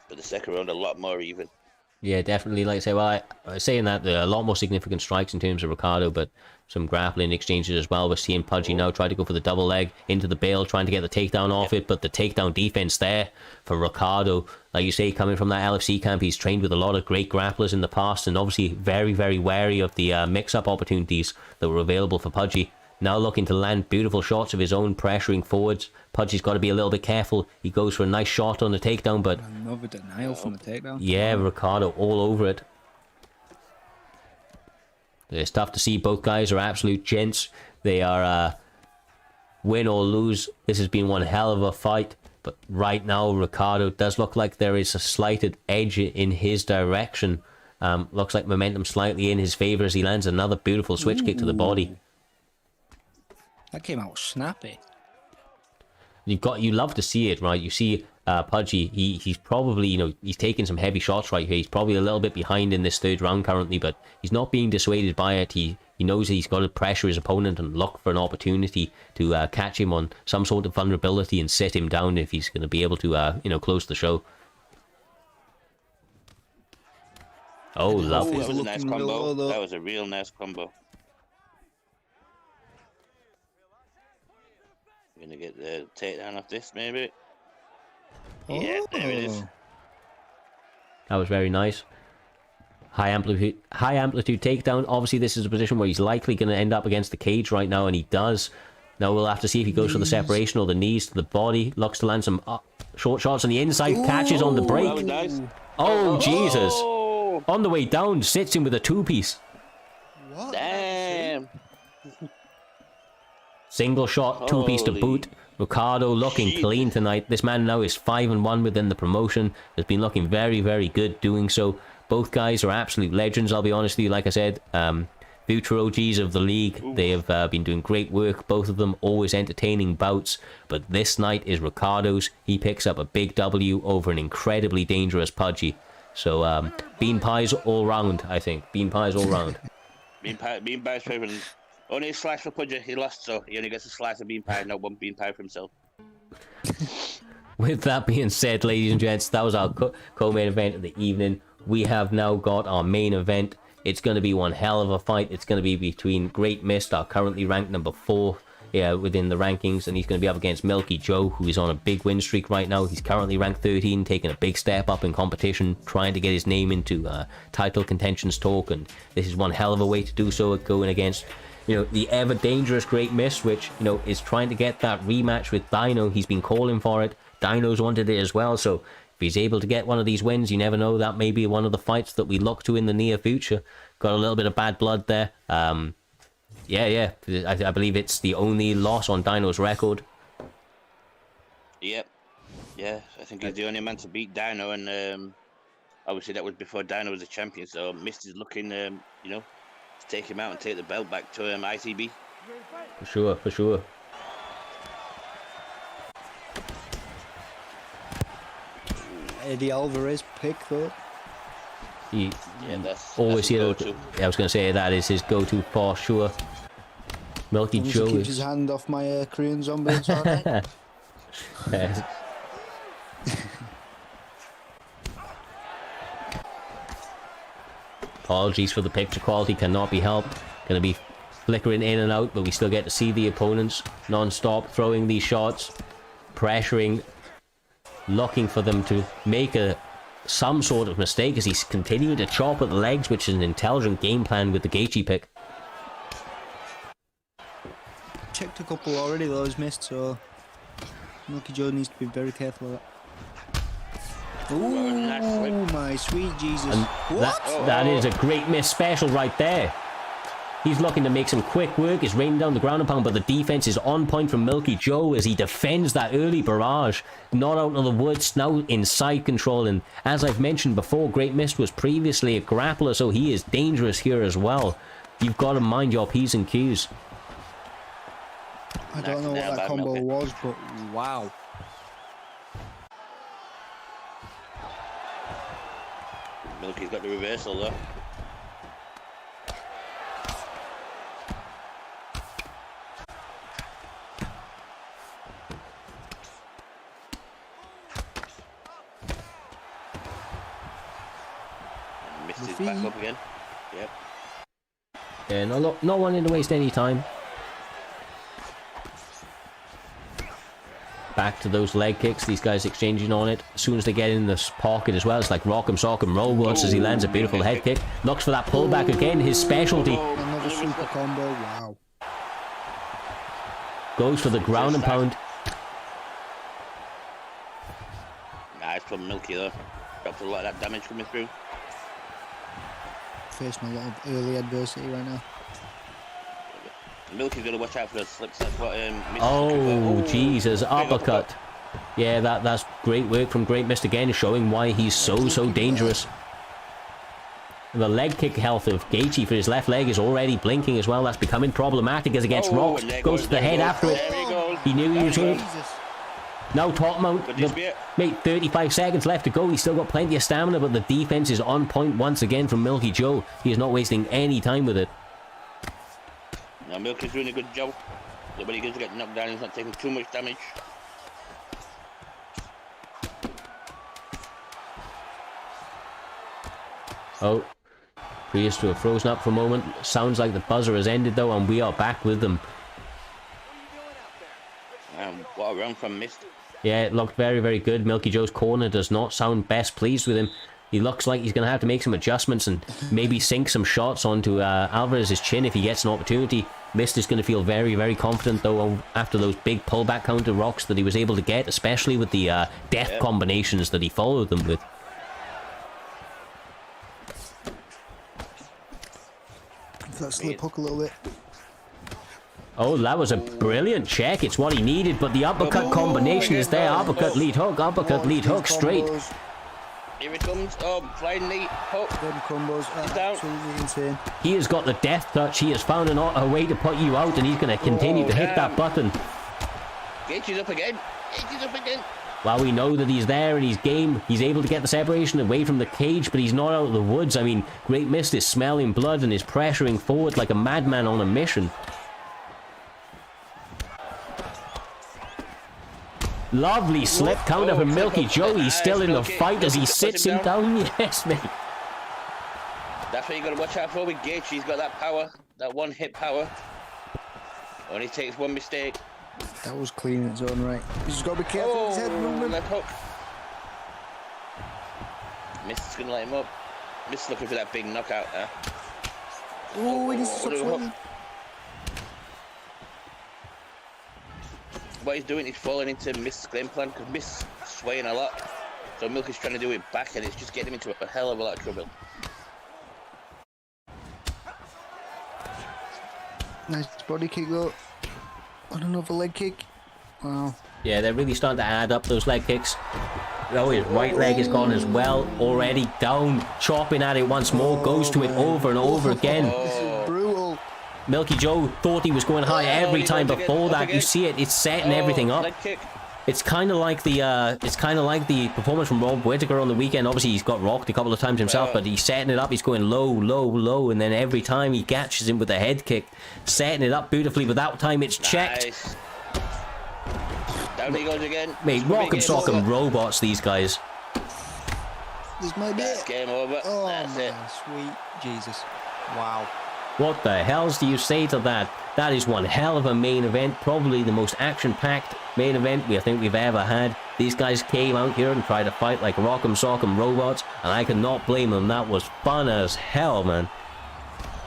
but the second round a lot more even. Yeah, definitely. Like I say, well, I was saying that there are a lot more significant strikes in terms of Ricardo, but some grappling exchanges as well. We're seeing Pudgy now try to go for the double leg into the bail, trying to get the takedown off it, but the takedown defense there for Ricardo. Like you say, coming from that LFC camp, he's trained with a lot of great grapplers in the past, and obviously very, very wary of the mix-up opportunities that were available for Pudgy. Now looking to land beautiful shots of his own, pressuring forwards. Pudgy's got to be a little bit careful. He goes for a nice shot on the takedown, but... Another denial from the takedown. Yeah, Ricardo all over it. It's tough to see. Both guys are absolute gents. They are win or lose. This has been one hell of a fight. But right now, Ricardo does look like there is a slight edge in his direction. Looks like momentum slightly in his favor as he lands another beautiful switch kick to the body. That came out snappy. You love to see it, right? You see Pudgy, he's probably, you know, he's taking some heavy shots right here. He's probably a little bit behind in this third round currently, but he's not being dissuaded by it. He He knows that he's got to pressure his opponent and look for an opportunity to catch him on some sort of vulnerability and sit him down if he's going to be able to, you know, close the show. Oh, lovely. That was a nice Looking real combo. low, though. That was a real nice combo. We're gonna get the takedown off this, maybe. Yeah, there it is. That was very nice. High amplitude takedown. Obviously, this is a position where he's likely going to end up against the cage right now, and he does. Now we'll have to see if he goes for the separation or the knees to the body. Looks to land some short shots on the inside. Catches on the That break. was nice. Oh, Jesus. Oh, On the way down, sits him with a two-piece. What? damn. Single shot, two-piece to Holy boot. Ricardo looking shit. clean tonight. This man now is 5-1 within the promotion. Has been looking very, very good doing so. Both guys are absolute legends, I'll be honest with you. Like I said, future OGs of the league. They have been doing great work. Both of them always entertaining bouts. But this night is Ricardo's. He picks up a big W over an incredibly dangerous Pudgy. So, bean pies all round, I think. Bean pies all round. Bean pie's favorite. Only a slice for Pudgy. He lost, so he only gets a slice of bean pie, not one bean pie for himself. With that being said, ladies and gents, that was our co-main event of the evening. We have now got our main event. It's going to be one hell of a fight. It's going to be between GreatMist, our currently ranked number 4 within the rankings, and he's going to be up against Milky Joe, who is on a big win streak right now. He's currently ranked 13, taking a big step up in competition, trying to get his name into title contentions talk, and this is one hell of a way to do so, going against, you know, the ever dangerous GreatMist, which, you know, is trying to get that rematch with Dyno. He's been calling for it. Dyno's wanted it as well, so if he's able to get one of these wins, you never know, that may be one of the fights that we look to in the near future. Got a little bit of bad blood there. Yeah, I believe it's the only loss on Dyno's record. Yep. Yeah, I think he's the only man to beat Dyno, and obviously that was before Dyno was a champion, so Mist is looking, you know, to take him out and take the belt back to ICB. For sure. Eddie Alvarez pick though. He That's always his here. go-to. I was going to say that is his go-to for sure. Milky He Joe keeps is. his hand off my Korean zombie. It's all right. Apologies for the picture quality, cannot be helped. Going to be flickering in and out, but we still get to see the opponents non-stop throwing these shots, pressuring, looking for them to make some sort of mistake as he's continuing to chop at the legs, which is an intelligent game plan with the Gaethje pick. Checked a couple already, those missed, so Milky Joe needs to be very careful of that. Ooh, my sweet Jesus. And that is a GreatMist special right there. He's looking to make some quick work. He's raining down the ground and pound, but the defense is on point from Milky Joe as he defends that early barrage. Not out of the woods, now in side control. And as I've mentioned before, GreatMist was previously a grappler, so he is dangerous here as well. You've got to mind your P's and Q's. I don't know what that combo was, but wow. Milky's got the reversal though. And Mist is back up again. Yep. Yeah, not wanting to waste any time. Back to those leg kicks, these guys exchanging on it. As soon as they get in this pocket as well, it's like rock 'em, sock 'em, roll once as he lands a beautiful head kick. Looks for that pullback again, his specialty. Another super combo, wow. Goes for the ground and pound. Nice from Milky though. Dropped a lot of that damage coming through. Facing a lot of early adversity right now. Milky's gonna watch out for those slips. That's what Mist is Oh, looking for. Jesus, uppercut. Yeah, that's great work from GreatMist again, showing why he's so dangerous. The leg kick health of Gaethje for his left leg is already blinking as well. That's becoming problematic as it gets rocked. and there Goes to the head after it. There he goes. He knew he was hurt. Jesus. Now top mount. Could this be it? Mate, 35 seconds left to go. He's still got plenty of stamina, but the defense is on point once again from Milky Joe. He is not wasting any time with it. Now Milky's doing a good job. So when he does get knocked down, he's not taking too much damage. Oh, appears to have frozen up for a moment. Sounds like the buzzer has ended though, and we are back with them. What a run from Mist. Yeah, it looked very, very good. Milky Joe's corner does not sound best pleased with him. He looks like he's going to have to make some adjustments and maybe sink some shots onto Alvarez's chin if he gets an opportunity. Mist is going to feel very, very confident though after those big pullback counter rocks that he was able to get, especially with the death combinations that he followed them with. That slip hook a little bit. Oh, that was a brilliant check. It's what he needed, but the uppercut combination is there. Uppercut, lead hook, straight. Combos, Here it comes. Oh, flying knee. Hook. them combos He's are down. absolutely insane. He has got the death touch. He has found a way to put you out, and he's going to continue to hit that button. Gaethje's up again. Gaethje's up again. While we know that he's there and he's game, he's able to get the separation away from the cage, but he's not out of the woods. I mean, GreatMist is smelling blood and is pressuring forward like a madman on a mission. Lovely slip counter from Milky Joe. He's still in the fight as he sits him down. Yes, mate. That's what you got to watch out for with Gaethje. He's got that power, that one hit power. Only takes one mistake. That was clean in its own right. He's just got to be careful with his head movement. Left hook. Mist is going to light him up. Mist is looking for that big knockout there. Oh, he needs to stop little hook. swinging. What he's doing is falling into Mist's game plan because Mist's swaying a lot. So Milky's trying to do it back and it's just getting him into a hell of a lot of trouble. Nice body kick though. On another leg kick. Wow. Yeah, they're really starting to add up those leg kicks. Oh, his right leg is gone as well. Already down, chopping at it once more. Goes to it over and over again. This is brutal. Milky Joe thought he was going high every time before that. You see it, it's setting everything up. Leg kick. It's kind of like the performance from Rob Whittaker on the weekend. Obviously, he's got rocked a couple of times himself, but he's setting it up. He's going low, low, low, and then every time he catches him with a head kick, setting it up beautifully. But that time it's checked. Nice. Down he goes again. Mate, rock and sock and robots, these guys. This might be That's it. game over. Oh That's man, it. sweet Jesus. Wow. What the hells do you say to that? That is one hell of a main event, probably the most action-packed main event I think we've ever had. These guys came out here and tried to fight like rock'em sock'em robots, and I cannot blame them. That was fun as hell, man.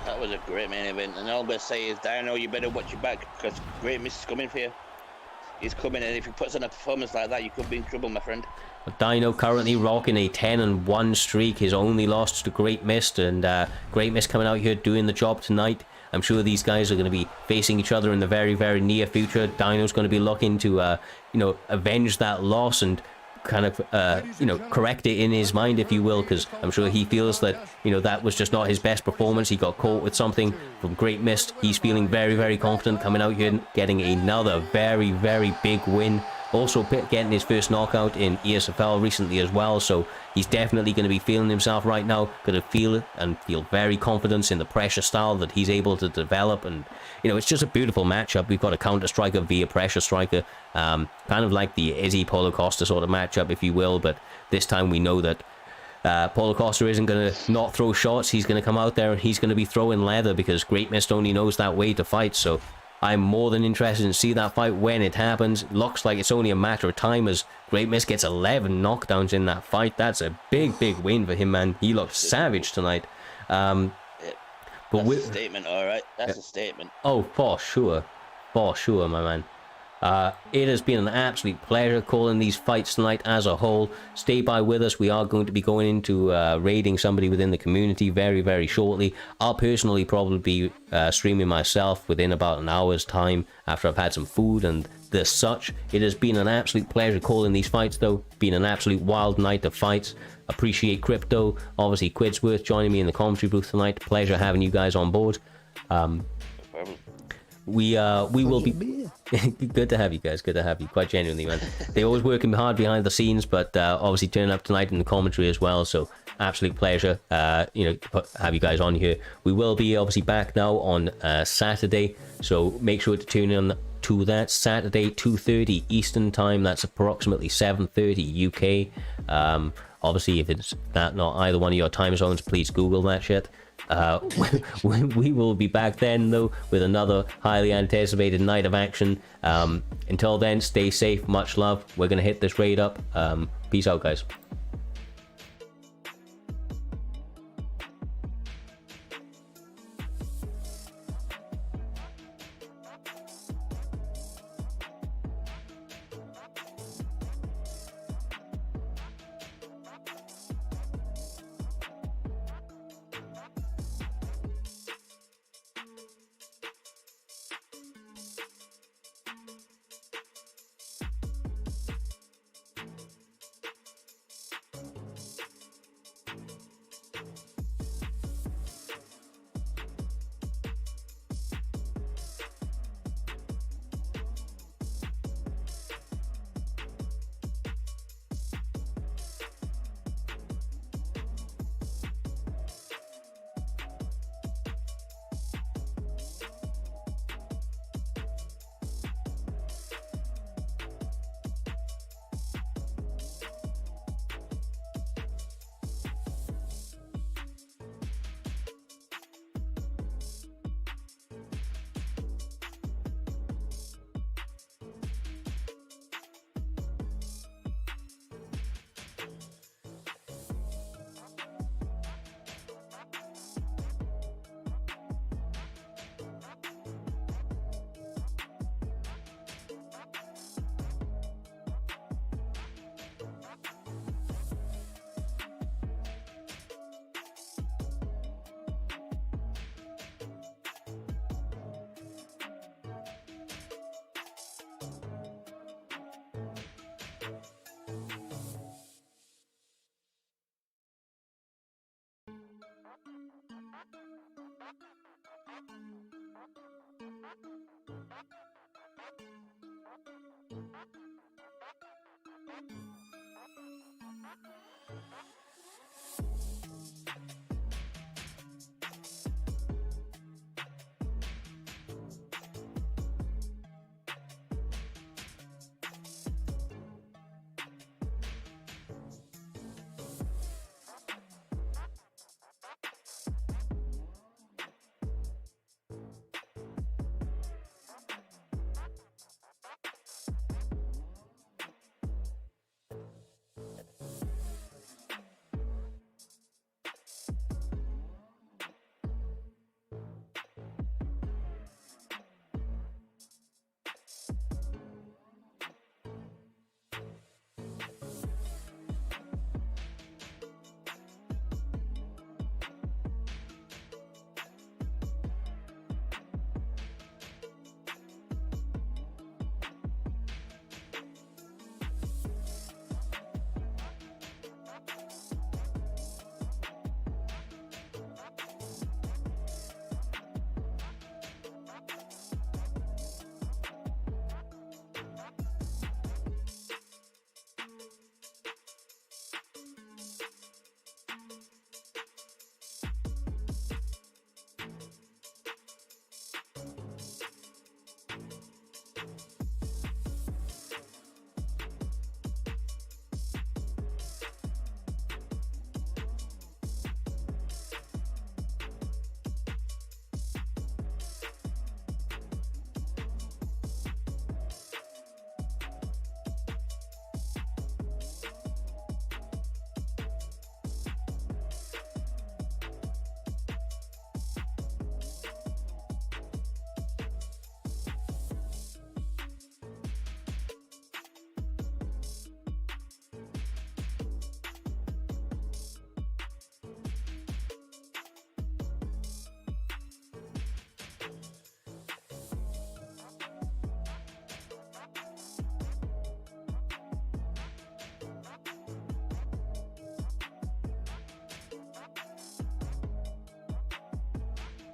That was a great main event, and all I'm going to say is, Dyno, you better watch your back, because GreatMist is coming for you. He's coming, and if he puts on a performance like that, you could be in trouble, my friend. Dyno currently rocking a 10-1 streak. His only loss to GreatMist, and GreatMist coming out here doing the job tonight. I'm sure these guys are going to be facing each other in the very, very near future. Dyno's going to be looking to, avenge that loss and kind of, correct it in his mind, if you will, because I'm sure he feels that, that was just not his best performance. He got caught with something from GreatMist. He's feeling very, very confident coming out here and getting another very, very big win. Also getting his first knockout in ESFL recently as well, so he's definitely going to be feeling himself right now. Going to feel very confident in the pressure style that he's able to develop, and it's just a beautiful matchup. We've got a counter striker via pressure striker, kind of like the Izzy Paulo Costa sort of matchup, if you will. But this time we know that Paulo Costa isn't going to not throw shots. He's going to come out there and he's going to be throwing leather because GreatMist only knows that way to fight. So I'm more than interested in see that fight when it happens. Looks like it's only a matter of time as GreatMist gets 11 knockdowns in that fight. That's a big, big win for him, man. He looked savage tonight. But that's a statement, all right. That's a statement. Oh, for sure, my man. It has been an absolute pleasure calling these fights tonight as a whole. Stay by with us. We are going to be going into raiding somebody within the community very, very shortly. I'll personally probably be streaming myself within about an hour's time after I've had some food and the such. It has been an absolute pleasure calling these fights, though. Been an absolute wild night of fights. Appreciate Crypto, obviously Quidsworth joining me in the commentary booth tonight. Pleasure having you guys on board. we will be Beer. good to have you guys. Good to have you. Quite genuinely, man. They're always working hard behind the scenes, but obviously turning up tonight in the commentary as well. So absolute pleasure. To have you guys on here. We will be obviously back now on Saturday. So make sure to tune in to that Saturday 2:30 Eastern time. That's approximately 7:30 UK. Obviously, if it's not either one of your time zones, please Google that shit. We will be back then, though, with another highly anticipated night of action. Until then, stay safe. Much love. We're going to hit this raid up. Peace out, guys.